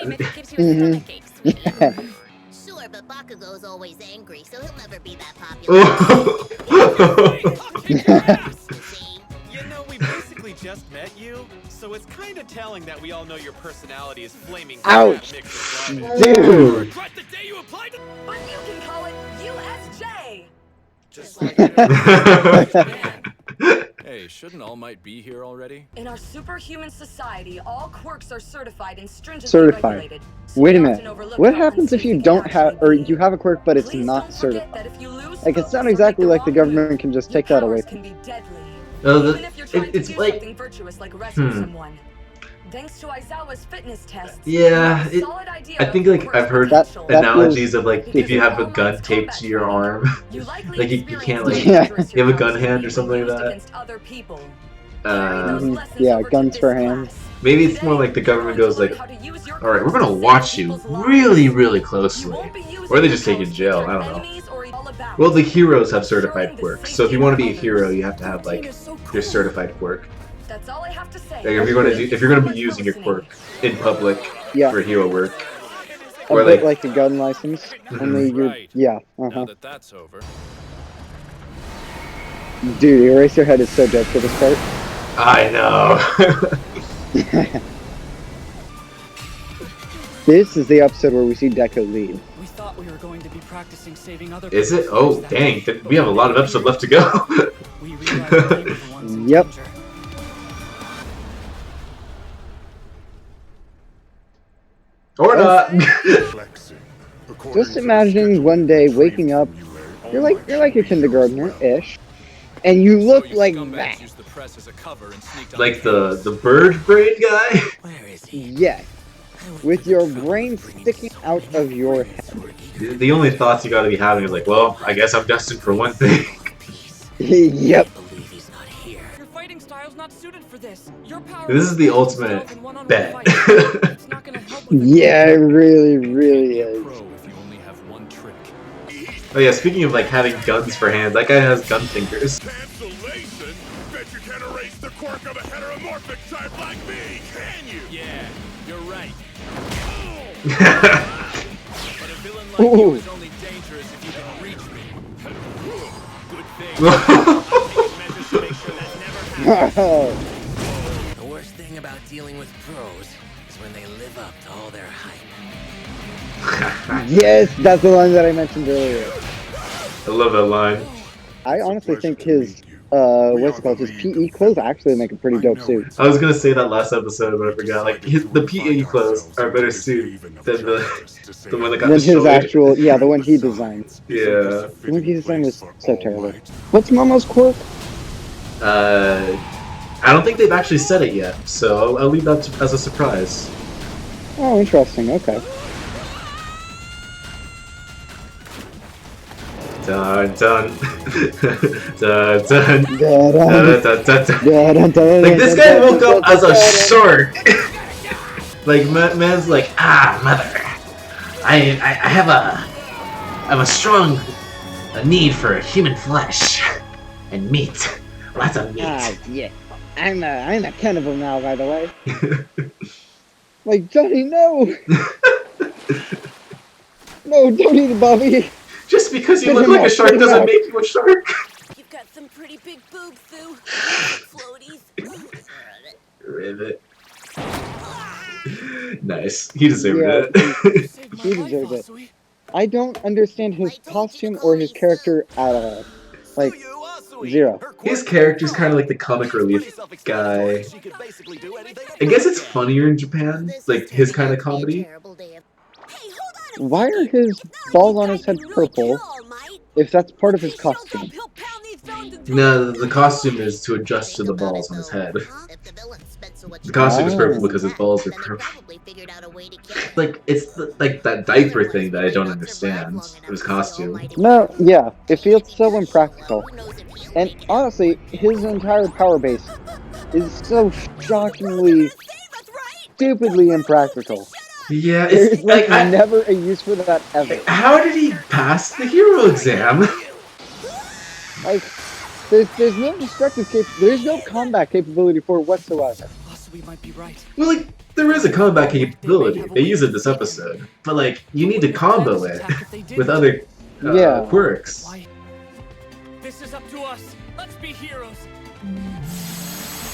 Sure, but Bakugo's always angry, so he'll never be that popular. You know, we basically just met you, so it's kind of telling that we all know your personality is flaming Ouch. crap mixed with garbage. Dude. Right the day you applied to... But you can call it USJ. Just Hey, shouldn't All Might be here already? In our superhuman society, all quirks are certified and stringently Certified. regulated. So Wait a we minute. often overlook What how happens if you unsafe don't they have, or actually you have a quirk but it's Please not don't forget certified? that if you lose Like, it's focus not or make exactly the like the wrong government move, can just your take that away powers from can you. be deadly. Oh, Even if you're trying it's to do like, something virtuous like rescue someone. Thanks to Aizawa's fitness tests, yeah, we have a solid idea I of think the like quirk's I've heard potential. That analogies of like Because if you of have a All gun Might's taped combat to your training, arm, you likely like you experienced can't like Yeah. dangerous you have a your gun powers hand can or be something like used that. against other people. Carry those lessons Yeah, over to guns this for hands. class. Maybe it's Today, more like the you're government going goes to learn like, how to use your all right, we're quirks gonna to watch save you people's lives. really You closely, won't be using or they your just take you powers in to jail. hurt I don't know. enemies or all about. Well, the heroes have certified Ensuring the quirks, so if safety you want to of be a hero, others. you have to have like your certified quirk. That's all I have to say. Like if you're gonna be using your quirk in public Yeah. for hero work, A or bit like a gun license. Only you're, Right. yeah. Now that that's over. Dude, Eraserhead is so dead for this part. I know. This is the episode where we see Deku lead. We thought we were going to be practicing saving other Is it? people's Oh, lives that dang! day. We have a lot of episodes left to go. We realized they were the ones in Yep. danger. Or not. Just imagining one day waking up, you're like a kindergartner-ish, and you look like that. Used the press as a cover and sneaked on Like the bird brain guy. Yes. With your brain sticking out of your head. The only thoughts you gotta be having is like, well, I guess I'm destined for one thing. Yep. Your fighting style's not suited for this. Your power This is the yourself ultimate in one-on-one bet. fight. It's not gonna help with the Yeah, it really, really is. pro if you only have one trick. Oh yeah, speaking of like having guns for hands, that guy has gun fingers. Cancellation? Bet you can't erase the quirk of a heteromorphic type like me, can you? Yeah, you're right. Oh. But a villain like you is only dangerous if you can reach me. Good thing. I'm taking measures to make sure that never happens. The worst thing about dealing with pros is when they live up to all their hype. Yes, that's the line that I mentioned earlier. I love that line. I honestly think his, what's it called, his PE clothes actually make a pretty dope suit. I was gonna say that last episode, but I forgot. Like the PE clothes are a better suit than the one that got Then his destroyed. actual, yeah, the one he designed. Yeah. The one he designed was so terrible. What's Momo's quirk? I don't think they've actually said it yet, so I'll leave that as a surprise. Oh, interesting, okay. Dun dun dun dun. Like Like this guy woke up as a shark. Like man's like, mother, I have a strong need for human flesh and meat, lots of meat. Yeah. I'm a cannibal now, by the way. Like, Johnny, no! No, don't eat it, Bobby! Just because you Spit look him like a out, shark spit him doesn't out. make you a shark. You've got some pretty big boobs, Sue. Floaties. Rivet. Nice. He deserved Yeah, it. He deserved it. I don't understand his costume or his character at all. Like, zero. His character's kind of like the comic relief guy. I guess it's funnier in Japan, like his kind of comedy. Why are his balls on his head purple if that's part of his costume? No, the costume is to adjust to the balls on his head. The costume is purple because his balls are purple. Like, it's like that diaper thing that I don't understand. His costume. No, yeah, it feels so impractical. And honestly, his entire power base is so shockingly, stupidly impractical. Yeah, There's like never a use for that ever. How did he pass the hero exam? Like, there's no destructive there's no combat capability for it whatsoever. We might be right. Well, like, there is a combat capability. They use it this episode. But, like, you need to combo it with other quirks. This is up to us. Let's be heroes.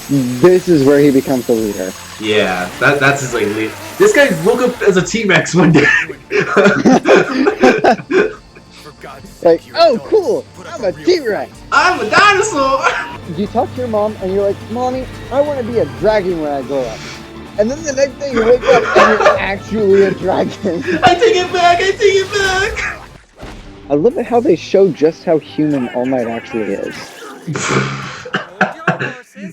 This is where he becomes the leader. Yeah, that's his, like, lead. This guy woke up as a T-Rex one day. Like, oh, cool! I'm a T-Rex! I'm a dinosaur! You talk to your mom and you're like, Mommy, I want to be a dragon when I grow up. And then the next day you wake up and you're actually a dragon. I take it back! I take it back! I love it how they show just how human All Might actually is.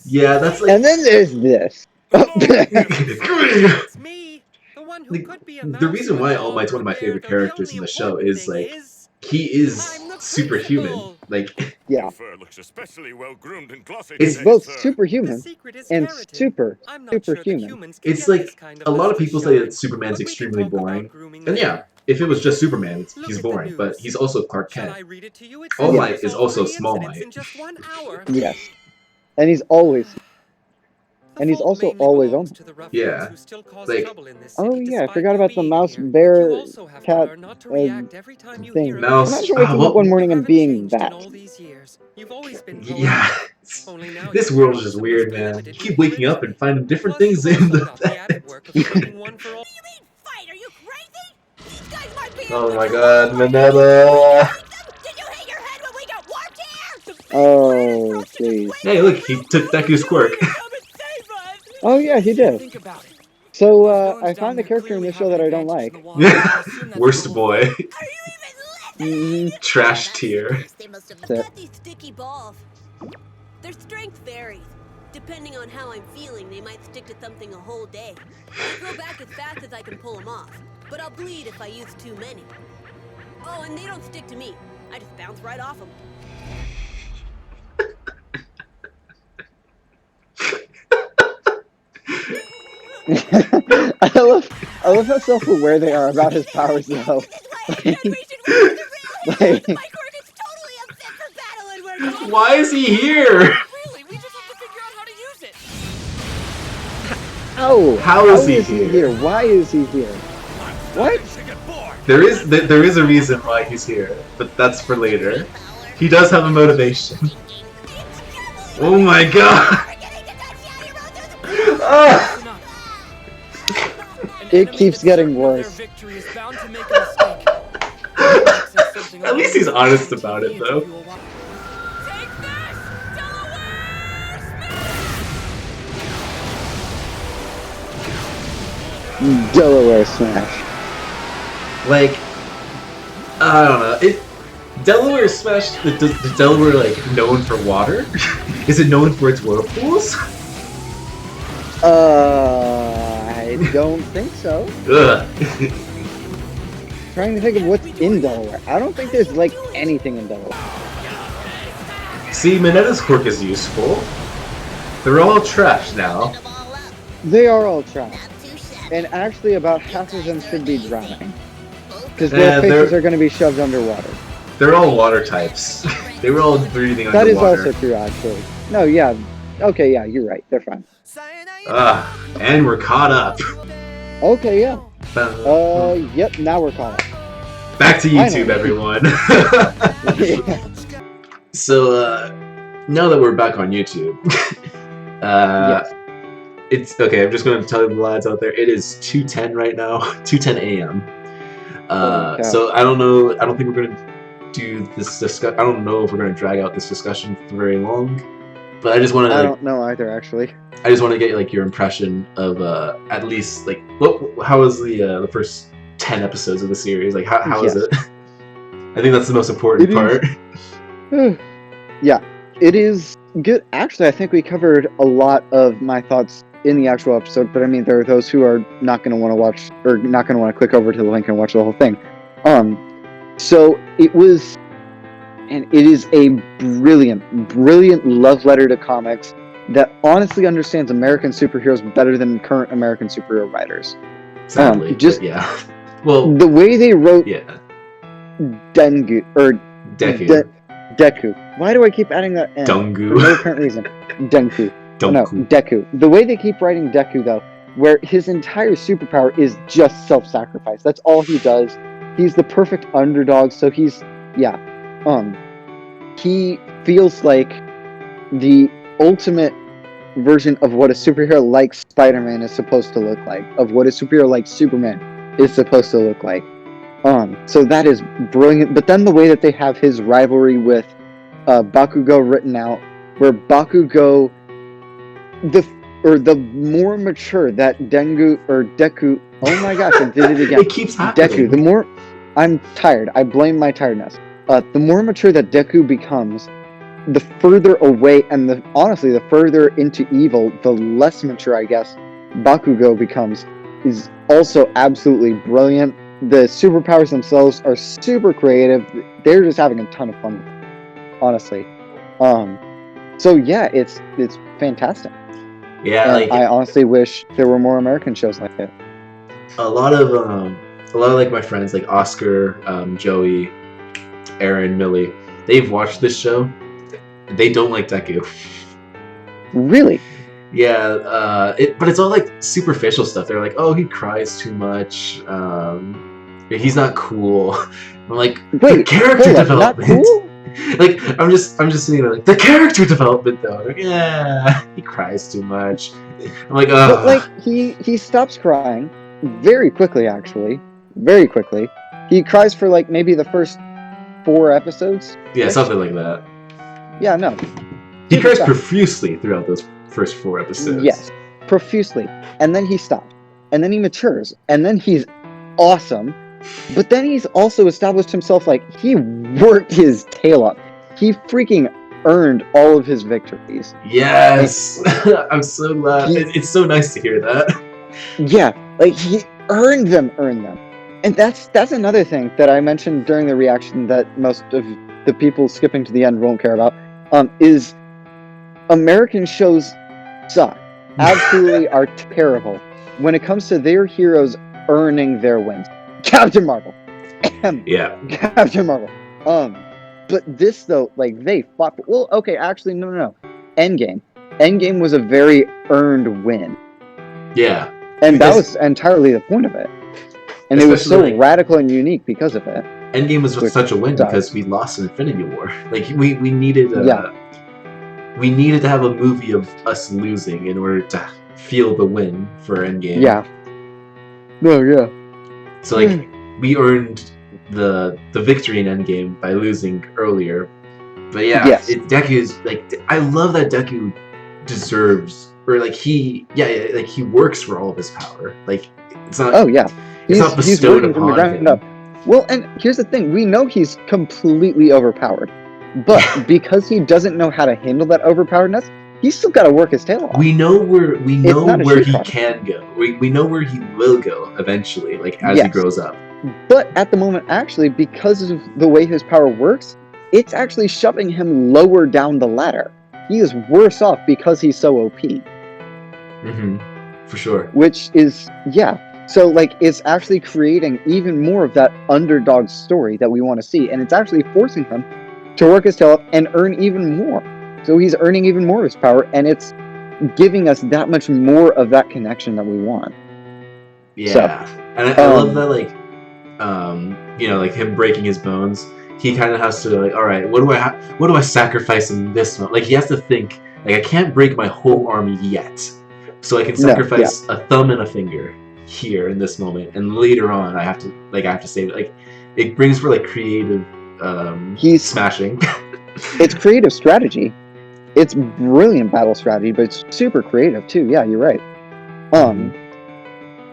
Yeah, that's like... And then there's this. It's me, the one who could be a the reason why All Might's one of my favorite characters in the show is, like, he is superhuman. Like, yeah. It's both superhuman and superhuman. It's like, a lot of people say that Superman's extremely boring. And yeah, if it was just Superman, he's boring. But he's also Clark Kent. All Might is also Small Might. Yes. And he's always... And he's also always on. Yeah. Like, oh yeah, I forgot about the mouse, bear, cat, thing. Mouse. I'm not sure waking up one morning and being that. Yeah. This world is just weird, man. You keep waking up and finding different things in the bed. Oh my god, Minetta! Oh, jeez. Hey, look, he took Deku's quirk. Oh yeah, he did. So I found a character in this show that I don't like. Worst boy. Trash tier. These sticky balls. Their strength varies. Depending on how I'm feeling, they might stick to something a whole day. I grow back as fast as I can pull them off, but I'll bleed if I use too many. Oh, and they don't stick to me. I just bounce right off them. I love how self-aware they are about his powers, though. Like, why is he here? Oh, how is he here? Why is he here? What? There is a reason why he's here, but that's for later. He does have a motivation. Oh my god! It keeps getting worse. At least he's honest about it, though. Delaware Smash. Like, I don't know. Delaware Smash. Is Delaware like known for water? Is it known for its whirlpools? I don't think so. Ugh. Trying to think of what's in Delaware. I don't think there's like anything in Delaware. See, Minetta's quirk is useful. They're all trash now. They are all trash. And actually about half of them should be drowning. Because their faces are going to be shoved underwater. They're all water types. They were all breathing that underwater. That is also true, actually. No, yeah. Okay, yeah, you're right. They're fine. And we're caught up. Okay, yeah. Yep, now we're caught up. Back to YouTube, everyone. So, now that we're back on YouTube, yes. It's okay. I'm just going to tell the lads out there. It is 2:10 right now, 2:10 a.m. So I don't know. I don't think we're going to do this discussion. I don't know if we're going to drag out this discussion for very long. But I just want to. I don't know either, actually. I just want to get like your impression of at least like how was the first 10 episodes of the series? Like how is it? I think that's the most important part. Yeah, it is good. Actually, I think we covered a lot of my thoughts in the actual episode, but I mean, there are those who are not going to want to watch, or not going to want to click over to the link and watch the whole thing. So it was, and it is a brilliant love letter to comics that honestly understands American superheroes better than current American superhero writers. Sadly, yeah. Well, the way they wrote Deku. Deku. Why do I keep adding that N? Dungu. For no apparent reason. Deku. No, Deku. The way they keep writing Deku, though, where his entire superpower is just self-sacrifice. That's all he does. He's the perfect underdog, so he's, he feels like the ultimate version of what a superhero like Spider-Man is supposed to look like, of what a superhero like Superman is supposed to look like. So that is brilliant. But then the way that they have his rivalry with Bakugo written out, where Bakugo, the more mature that Deku, oh my gosh, I did it again. It keeps happening. Deku, the more, I'm tired, I blame my tiredness. The more mature that Deku becomes, the further away, and honestly, the further into evil, the less mature, I guess, Bakugo becomes, is also absolutely brilliant. The superpowers themselves are super creative. They're just having a ton of fun with it, honestly. So yeah, it's fantastic. Yeah, and I honestly wish there were more American shows like it. A lot of like my friends, like Oscar, Joey, Aaron, Millie, they've watched this show. They don't like Deku. Really? Yeah, but it's all like superficial stuff. They're like, oh, he cries too much. He's not cool. I'm like, the character development. Not cool? Like, I'm just sitting there like, the character development though. Like, yeah, he cries too much. I'm like, oh. But like, he stops crying very quickly. Actually, very quickly. He cries for like maybe the first 4 episodes. Yeah, something like that. Yeah, no. He cries profusely throughout those first 4 episodes. Yes, profusely. And then he stops. And then he matures. And then he's awesome. But then he's also established himself, like, he worked his tail off. He freaking earned all of his victories. Yes! I'm so glad. It's so nice to hear that. Yeah, like, he earned them. And that's another thing that I mentioned during the reaction that most of the people skipping to the end won't care about, is American shows suck. Absolutely are terrible when it comes to their heroes earning their wins. Captain Marvel. Yeah. Captain Marvel. But this though, like, they fought. Well, okay, actually, no. Endgame. Endgame was a very earned win. Yeah. And that was entirely the point of it. And it was so radical and unique because of it. Endgame was such a win because we lost Infinity War. Like, we needed we needed to have a movie of us losing in order to feel the win for Endgame. Yeah. No, yeah. So like we earned the victory in Endgame by losing earlier. But yeah, Deku's like, I love that Deku deserves, or like he works for all of his power. Like, it's not. Oh yeah. It's not bestowed upon him. Up. Well, and here's the thing: we know he's completely overpowered, but because he doesn't know how to handle that overpoweredness, he's still got to work his tail off. We know where he can go. We know where he will go eventually, like as he grows up. But at the moment, actually, because of the way his power works, it's actually shoving him lower down the ladder. He is worse off because he's so OP. Mm-hmm. For sure. Which is, so, like, it's actually creating even more of that underdog story that we want to see. And it's actually forcing him to work his tail up and earn even more. So he's earning even more of his power, and it's giving us that much more of that connection that we want. Yeah. So, and I love that, like, like him breaking his bones. He kind of has to, like, all right, what do I sacrifice in this moment? Like, he has to think, like, I can't break my whole army yet. So I can sacrifice a thumb and a finger here in this moment, and later on I have to save it. Like, it brings for like creative smashing. It's creative strategy. It's brilliant battle strategy, but it's super creative too. Yeah, you're right.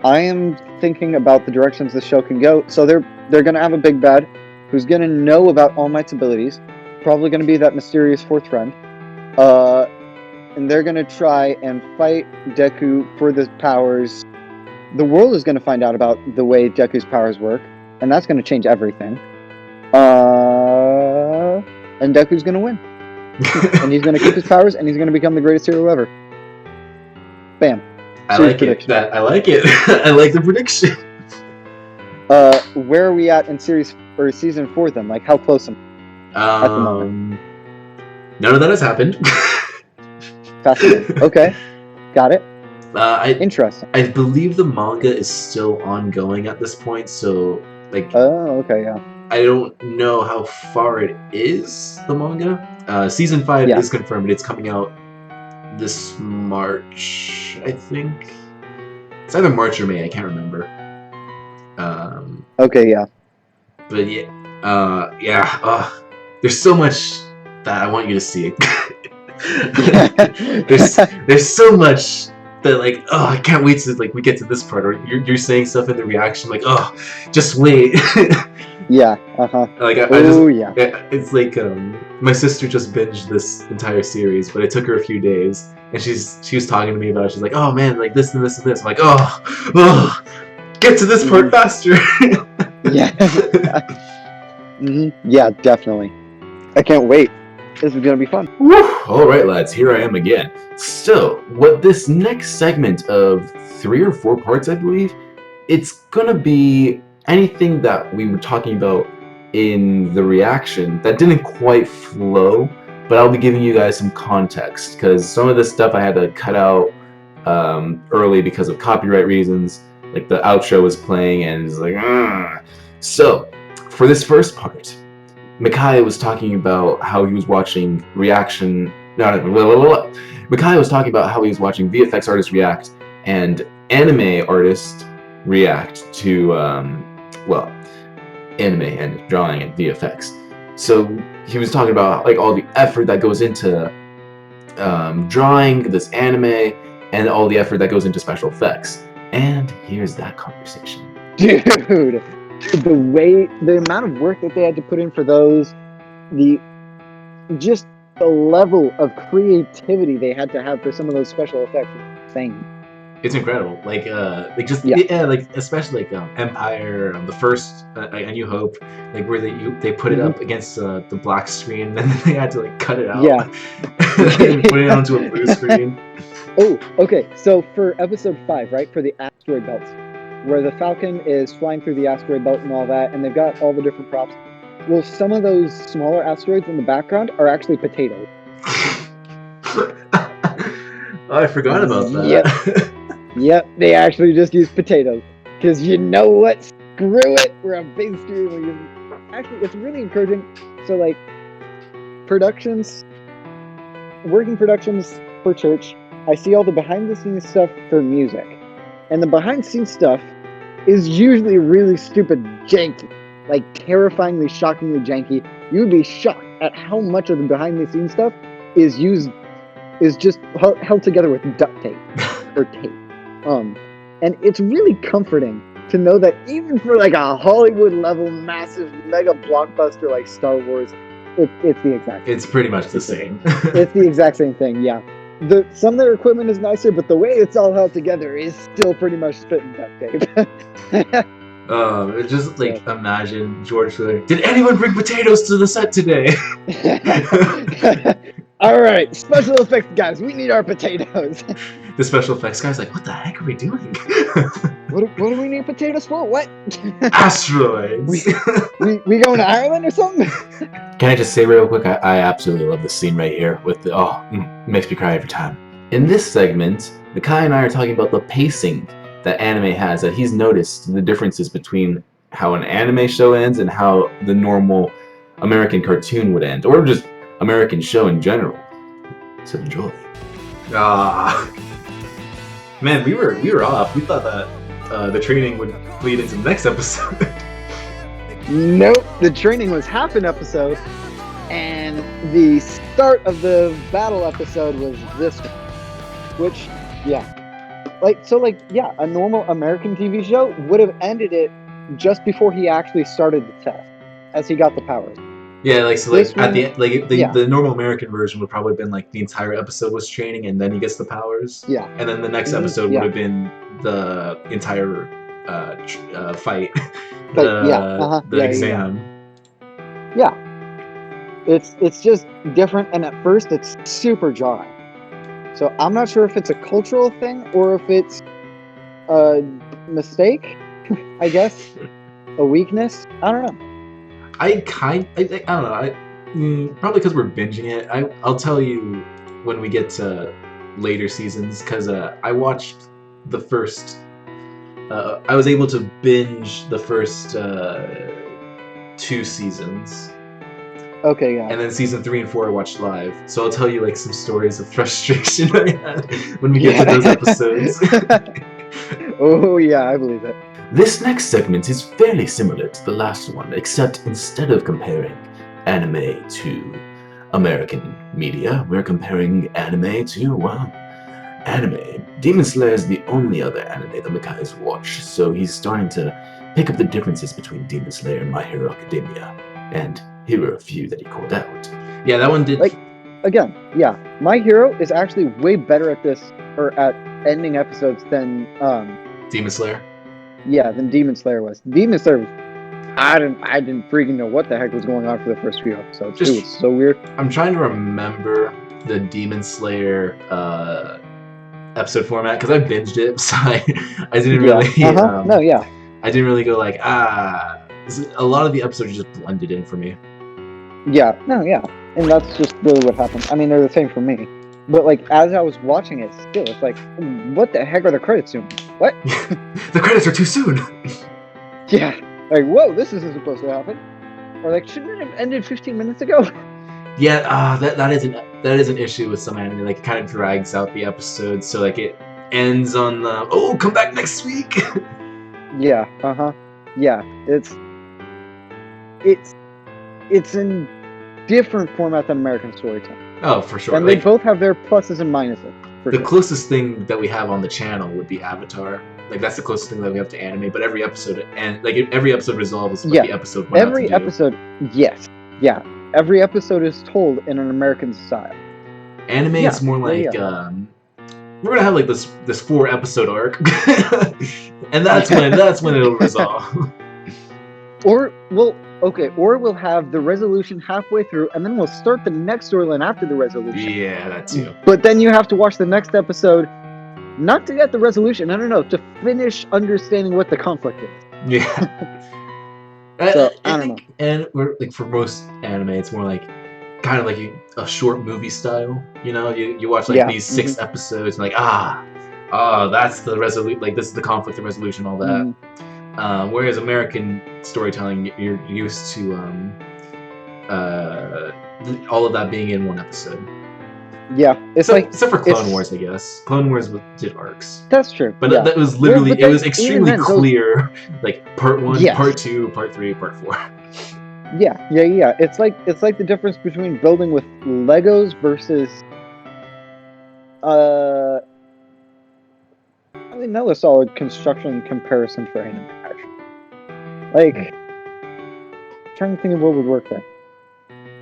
I am thinking about the directions the show can go. So they're gonna have a big bad who's gonna know about All Might's abilities. Probably gonna be that mysterious fourth friend. and they're gonna try and fight Deku for the powers. The world is gonna find out about the way Deku's powers work, and that's gonna change everything. And Deku's gonna win. And he's gonna keep his powers, and he's gonna become the greatest hero ever. Bam. I like it. I like it. I like the prediction. Where are we at in season 4 then? Like, how close am I at the moment? None of that has happened. Fascinating. Okay. Got it. Interesting. I believe the manga is still ongoing at this point, so like. Oh, okay, yeah. I don't know how far it is, the manga. Season 5 is confirmed. It's coming out this March, I think. It's either March or May. I can't remember. Okay, yeah. But there's so much that I want you to see. there's so much that like, I can't wait to like we get to this part. Or you're saying stuff in the reaction like, just wait. Yeah. Like it's like my sister just binged this entire series, but it took her a few days, and she was talking to me about it. She's like, oh man, like this and this and this. I'm like, get to this part faster. Yeah. Yeah, definitely. I can't wait. This is gonna be fun. All right, lads, here I am again. So, what this next segment of 3 or 4 parts, I believe, it's gonna be anything that we were talking about in the reaction that didn't quite flow, but I'll be giving you guys some context, because some of this stuff I had to cut out early because of copyright reasons. Like the outro was playing and it's like, So, for this first part, Micaiah was talking about how he was watching Micaiah was talking about how he was watching VFX artists react and anime artists react to, anime and drawing and VFX. So he was talking about like all the effort that goes into drawing this anime and all the effort that goes into special effects. And here's that conversation. Dude, the amount of work that they had to put in for those, the level of creativity they had to have for some of those special effects is insane. It's incredible. Like especially like Empire, the first A New Hope, like where they put it up against the black screen, and then they had to like cut it out, and put it onto a blue screen. Oh, okay. So for episode 5, right, for the asteroid belts, where the Falcon is flying through the asteroid belt and all that, and they've got all the different props. Well, some of those smaller asteroids in the background are actually potatoes. I forgot about that. Yep, they actually just use potatoes. Because you know what? Screw it! We're a big studio. Actually, it's really encouraging. So, like, working productions for church, I see all the behind-the-scenes stuff for music. And the behind-the-scenes stuff is usually really stupid janky. Like, terrifyingly, shockingly janky. You would be shocked at how much of the behind-the-scenes stuff is just held together with duct tape or tape. And it's really comforting to know that even for like a Hollywood level massive mega blockbuster like Star Wars, it's the exact same. It's pretty much the same. It's the exact same thing, yeah. Some of their equipment is nicer, but the way it's all held together is still pretty much spitting duct tape. Just like imagine George like, did anyone bring potatoes to the set today? All right, special effects guys, we need our potatoes. The special effects guy's like, what the heck are we doing? What do we need potatoes for? What? Asteroids. we going to Ireland or something? Can I just say real quick, I absolutely love this scene right here with the, makes me cry every time. In this segment, Micaiah and I are talking about the pacing that anime has, that he's noticed the differences between how an anime show ends and how the normal American cartoon would end, or just American show in general. So enjoy. Man, we were off. We thought that the training would lead into the next episode. Nope, the training was half an episode, and the start of the battle episode was this one. Which, a normal American TV show would have ended it just before he actually started the test, as he got the powers. Yeah, like so, This like at the one- end, like the, yeah. the normal American version would probably have been like the entire episode was training, and then he gets the powers. Yeah. And then the next Mhm, episode yeah. would have been the entire fight, But, yeah, uh-huh, the yeah, yeah, exam. Yeah. It's just different, and at first it's super jarring. So I'm not sure if it's a cultural thing or if it's a mistake, I guess, a weakness. I don't know. I don't know. Probably because we're binging it. I'll tell you when we get to later seasons, because I watched the first. I was able to binge the first 2 seasons. Okay, yeah. And then season 3 and 4 I watched live. So I'll tell you like some stories of frustration I had when we get to those episodes. Oh yeah, I believe it. This next segment is fairly similar to the last one, except instead of comparing anime to American media, we're comparing anime to, well, anime. Demon Slayer is the only other anime that Makai has watched, so he's starting to pick up the differences between Demon Slayer and My Hero Academia. And here are a few that he called out. Yeah, that one did. Like, again, yeah, My Hero is actually way better at this, or at ending episodes than Demon Slayer. Yeah, than Demon Slayer was. Demon Slayer was, I didn't freaking know what the heck was going on for the first few episodes. It was so weird. I'm trying to remember the Demon Slayer episode format because I binged it, so I didn't really. No, yeah. I didn't really go like A lot of the episodes just blended in for me. Yeah, no, yeah, and that's just really what happened. I mean, they're the same for me. But like, as I was watching it, still, it's like, what the heck are the credits doing? What? The credits are too soon. Yeah, like, whoa, this isn't supposed to happen. Or like, shouldn't it have ended 15 minutes ago? Yeah, that is an issue with some anime. Like, it kind of drags out the episode, so like it ends on the come back next week. Yeah, yeah, it's in different format than American storytelling. Oh, for sure. And they both have their pluses and minuses. The closest thing that we have on the channel would be Avatar. Like, that's the closest thing that we have to anime. But every episode resolves what the episode went out to do. Episode, yes, yeah. Every episode is told in an American style. Anime is more like we're gonna have like this 4-episode arc, and that's when it'll resolve. Or we'll have the resolution halfway through, and then we'll start the next storyline after the resolution. Yeah, that too. But then you have to watch the next episode, not to get the resolution, no, to finish understanding what the conflict is. Yeah. So, I don't know. And we're like, for most anime, it's more like kind of like a short movie style. You know, you watch like these 6 episodes, and like that's the like this is the conflict and resolution, all that. Whereas American storytelling, you're used to all of that being in one episode. Yeah, except for Clone Wars, I guess. Clone Wars did arcs. That's true. But that was literally it was extremely clear, like part 1, part 2, part 3, part 4. Yeah. It's like the difference between building with Legos versus I think a solid construction comparison for anime, actually. Like, trying to think of what would work there.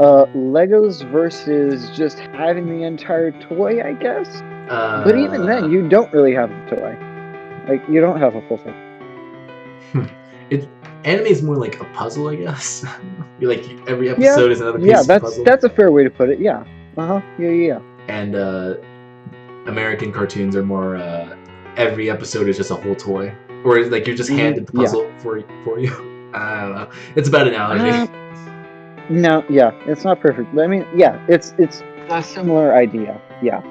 Legos versus just having the entire toy, I guess. But even then, you don't really have the toy. Like, you don't have a full thing. Anime is more like a puzzle, I guess. Like every episode is another piece of puzzle. Yeah, that's a fair way to put it. Yeah. Yeah. And American cartoons are more. Every episode is just a whole toy, or like you're just handed the puzzle for you. I don't know. It's a bad analogy. No, yeah, it's not perfect. But I mean, yeah, it's a similar idea. Yeah.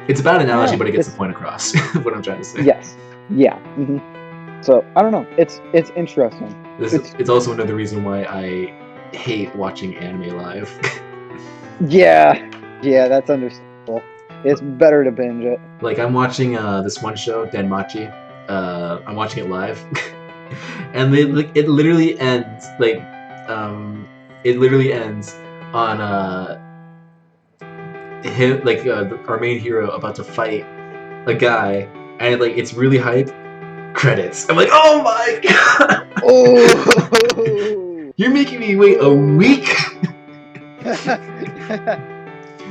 It's a bad analogy, but it gets the point across. What I'm trying to say. Yes. Yeah. So I don't know. It's interesting. It's also another reason why I hate watching anime live. Yeah, that's understandable. It's better to binge it. Like, I'm watching this one show, Danmachi. I'm watching it live, and it literally ends on him, like our main hero about to fight a guy, and like it's really hype. Credits. I'm like, oh my god. You're making me wait a week.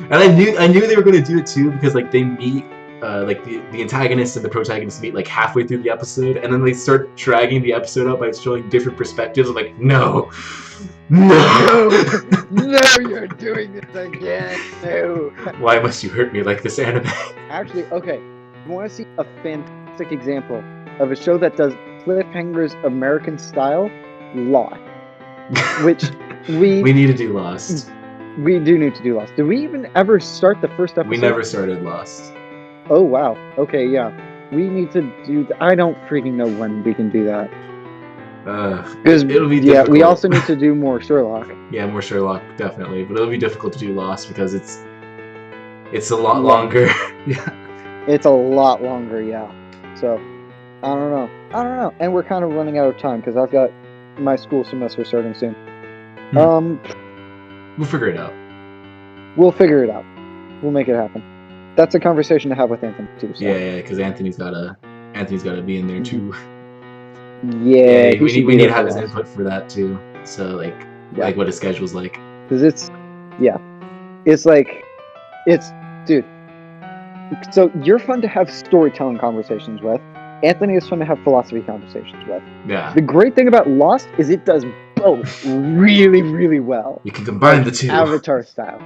And I knew they were going to do it too because like they meet, like the antagonist and the protagonist meet like halfway through the episode, and then they start dragging the episode up by showing different perspectives. I'm like, no, you're doing this again. No. Why must you hurt me like this, anime? Actually, okay, you want to see a fantastic example of a show that does cliffhangers American style? Lost, which we need to do Lost. We do need to do Lost. Did we even ever start the first episode? We never started Lost. Oh wow. Okay, yeah. We need to do. I don't freaking know when we can do that. Because it'll be difficult. We also need to do more Sherlock. Yeah, more Sherlock, definitely. But it'll be difficult to do Lost because it's a lot longer. Yeah. It's a lot longer, yeah. So, I don't know. And we're kind of running out of time because I've got my school semester starting soon. We'll figure it out. We'll figure it out. We'll make it happen. That's a conversation to have with Anthony too. So. Yeah, because Anthony's gotta be in there too. Yeah, we need to have his input for that too. So like what his schedule's like. Because dude. So you're fun to have storytelling conversations with. Anthony is fun to have philosophy conversations with. Yeah. The great thing about Lost is it does both really, really well. You can combine the two. Avatar style.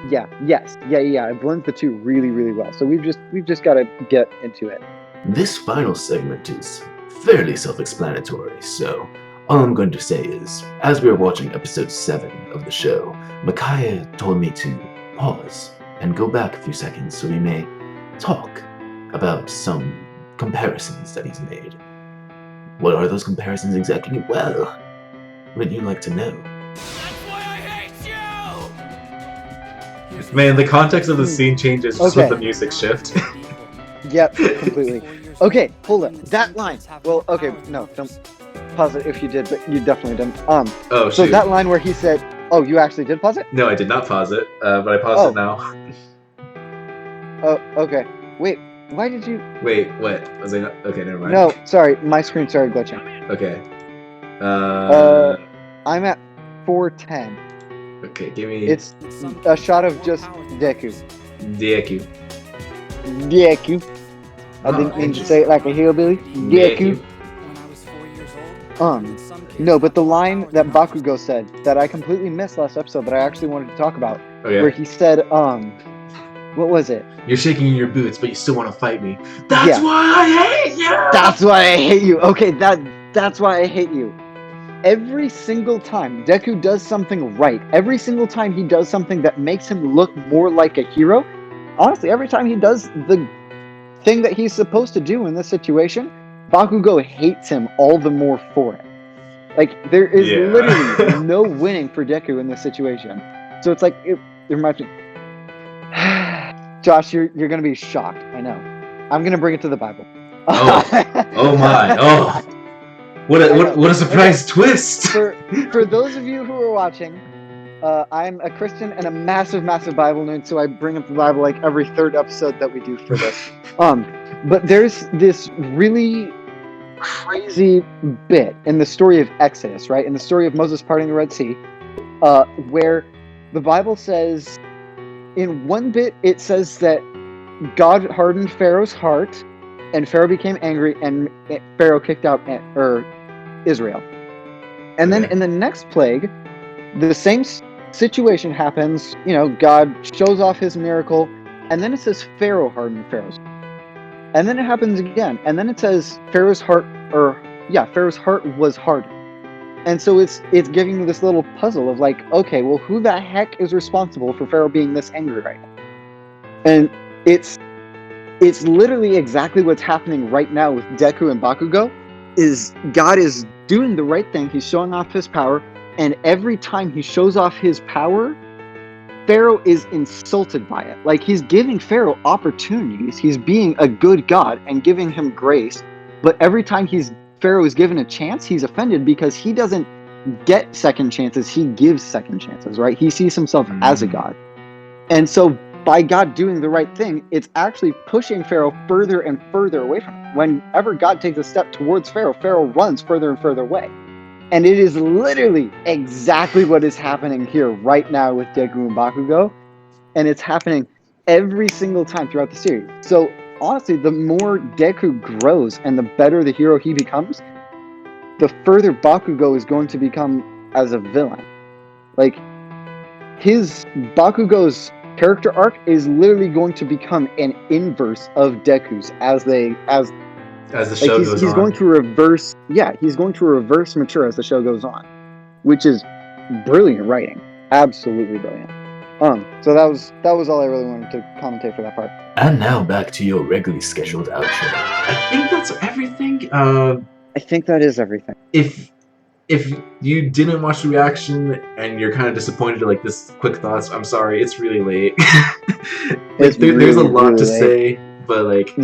Yeah. Yes. Yeah. It blends the two really, really well. So we've just got to get into it. This final segment is fairly self-explanatory. So all I'm going to say is, as we were watching episode 7 of the show, Micaiah told me to pause and go back a few seconds so we may talk about some comparisons that he's made. What are those comparisons exactly? Well, would you like to know? Man, the context of the scene changes just with the music shift. Yep, completely. Okay, hold up. That line. Well, okay, no, don't pause it if you did, but you definitely didn't. So shoot. That line where he said, "Oh, you actually did pause it?" No, I did not pause it, but I paused it now. Oh, okay. Wait, why did you? Wait, what? Was I not? Okay, never mind. No, sorry, my screen started glitching. Okay. I'm at 410. Okay, give me. It's a shot of just Deku. Deku. I didn't mean to say it like a hillbilly. Deku. No, but the line that Bakugo said that I completely missed last episode that I actually wanted to talk about, where he said, what was it? You're shaking in your boots, but you still want to fight me. That's why I hate you! That's why I hate you! Okay, that's why I hate you. Every single time Deku does something right, every single time he does something that makes him look more like a hero, honestly, every time he does the thing that he's supposed to do in this situation, Bakugo hates him all the more for it. Like, there is literally no winning for Deku in this situation. So it's like, it reminds me... Josh, you're going to be shocked, I know. I'm going to bring it to the Bible. Oh my, oh. What a surprise twist! For those of you who are watching, I'm a Christian and a massive, massive Bible nerd, so I bring up the Bible like every third episode that we do for this. But there's this really crazy bit in the story of Exodus, right? In the story of Moses parting the Red Sea, where the Bible says, in one bit, it says that God hardened Pharaoh's heart, and Pharaoh became angry, and Pharaoh kicked out Israel. And then in the next plague, the same situation happens. You know, God shows off his miracle, and then it says Pharaoh hardened Pharaoh's heart. And then it happens again, and then it says Pharaoh's heart was hardened. And so it's giving you this little puzzle of like, okay, well, who the heck is responsible for Pharaoh being this angry right now? And it's literally exactly what's happening right now with Deku and Bakugo. Is God is doing the right thing. He's showing off his power, and every time he shows off his power, Pharaoh is insulted by it. Like, he's giving Pharaoh opportunities. He's being a good God and giving him grace. But every time Pharaoh is given a chance, he's offended because he doesn't get second chances. He gives second chances, right? He sees himself as a God. And so by God doing the right thing, it's actually pushing Pharaoh further and further away from him. Whenever God takes a step towards Pharaoh, Pharaoh runs further and further away. And it is literally exactly what is happening here right now with Deku and Bakugo. And it's happening every single time throughout the series. So honestly, the more Deku grows and the better the hero he becomes, the further Bakugo is going to become as a villain. Like, Bakugo's character arc is literally going to become an inverse of Deku's as the show goes on. He's going to reverse, he's going to reverse mature as the show goes on, which is brilliant writing, absolutely brilliant. So that was all I really wanted to commentate for that part. And now back to your regularly scheduled outro. I think that's everything. I think that is everything. If you didn't watch the reaction and you're kind of disappointed, like this quick thoughts, I'm sorry, it's really late. There's a lot to say, but like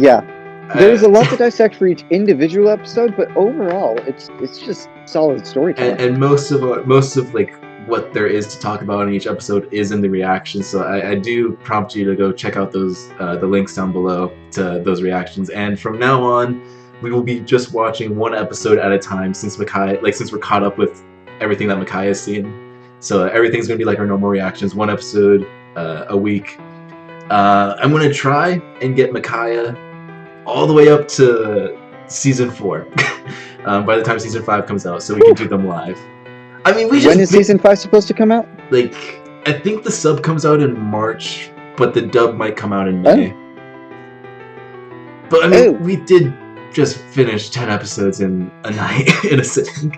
there's a lot to dissect for each individual episode, but overall, it's just solid storytelling. And most of like what there is to talk about in each episode is in the reactions. So I do prompt you to go check out those the links down below to those reactions. And from now on, we will be just watching one episode at a time since we're caught up with everything that Micaiah has seen. So everything's gonna be like our normal reactions, one episode a week. I'm gonna try and get Micaiah all the way up to season 4 by the time season 5 comes out, so we can do them live. I mean, when is season 5 supposed to come out? Like, I think the sub comes out in March, but the dub might come out in May. But I mean, we did just finish 10 episodes in a night, in a sitting.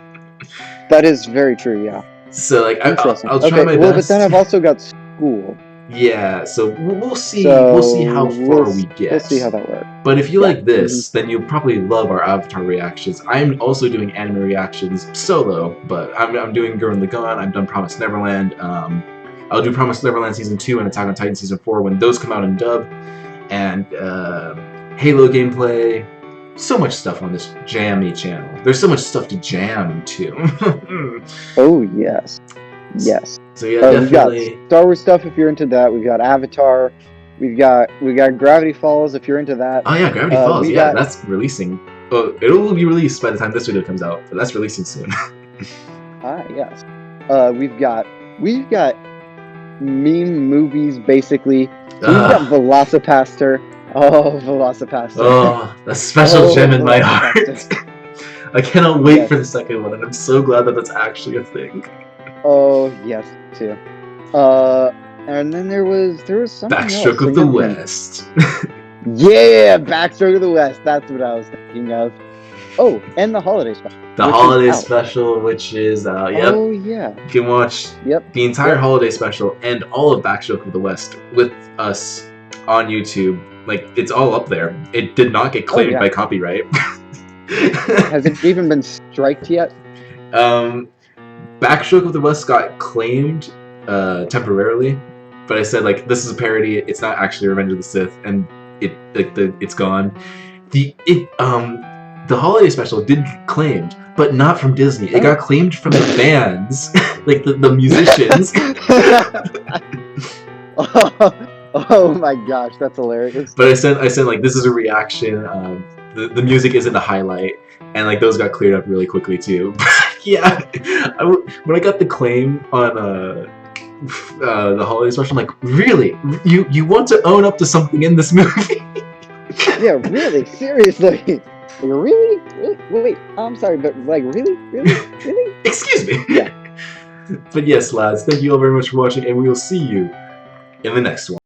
That is very true, yeah. So, like, I'll try my best. Well, but then I've also got school. Yeah, so we'll see. We'll see how far we get. We'll see how that works. But if you like this, then you'll probably love our Avatar reactions. I'm also doing anime reactions solo, but I'm doing Gurren Lagann. I've done Promised Neverland. I'll do Promised Neverland season 2 and Attack on Titan season 4 when those come out in dub, and Halo gameplay. So much stuff on this jammy channel. There's so much stuff to jam to. Oh yes. Yes. So yeah, definitely. We've got Star Wars stuff if you're into that. We've got Avatar. We got Gravity Falls if you're into that. Oh yeah, Gravity Falls. Yeah, that's releasing. Oh, it will be released by the time this video comes out, but that's releasing soon. Yes. We've got meme movies basically. We've got Velocipaster. Oh, Velocipaster. Oh, a special gem in my heart. I cannot wait for the second one, and I'm so glad that that's actually a thing. Oh yes, too. And then there was something Backstroke of the West. Yeah, Backstroke of the West. That's what I was thinking of. Oh, and the holiday special. The holiday special, which is yep. Oh yeah. You can watch the entire holiday special and all of Backstroke of the West with us on YouTube. Like, it's all up there. It did not get claimed by copyright. Has it even been striked yet? Backstroke of the West got claimed temporarily, but I said, like, this is a parody. It's not actually Revenge of the Sith, and it's gone. The holiday special did get claimed, but not from Disney. It got claimed from the bands, like the musicians. Oh my gosh, that's hilarious. But I said like, this is a reaction. The music isn't a highlight, and like those got cleared up really quickly too. Yeah, when I got the claim on the holiday special, I'm like, really? You want to own up to something in this movie? Yeah, really? Seriously? Really? Wait, I'm sorry, but like, really? Excuse me. Yeah. But yes, lads, thank you all very much for watching, and we will see you in the next one.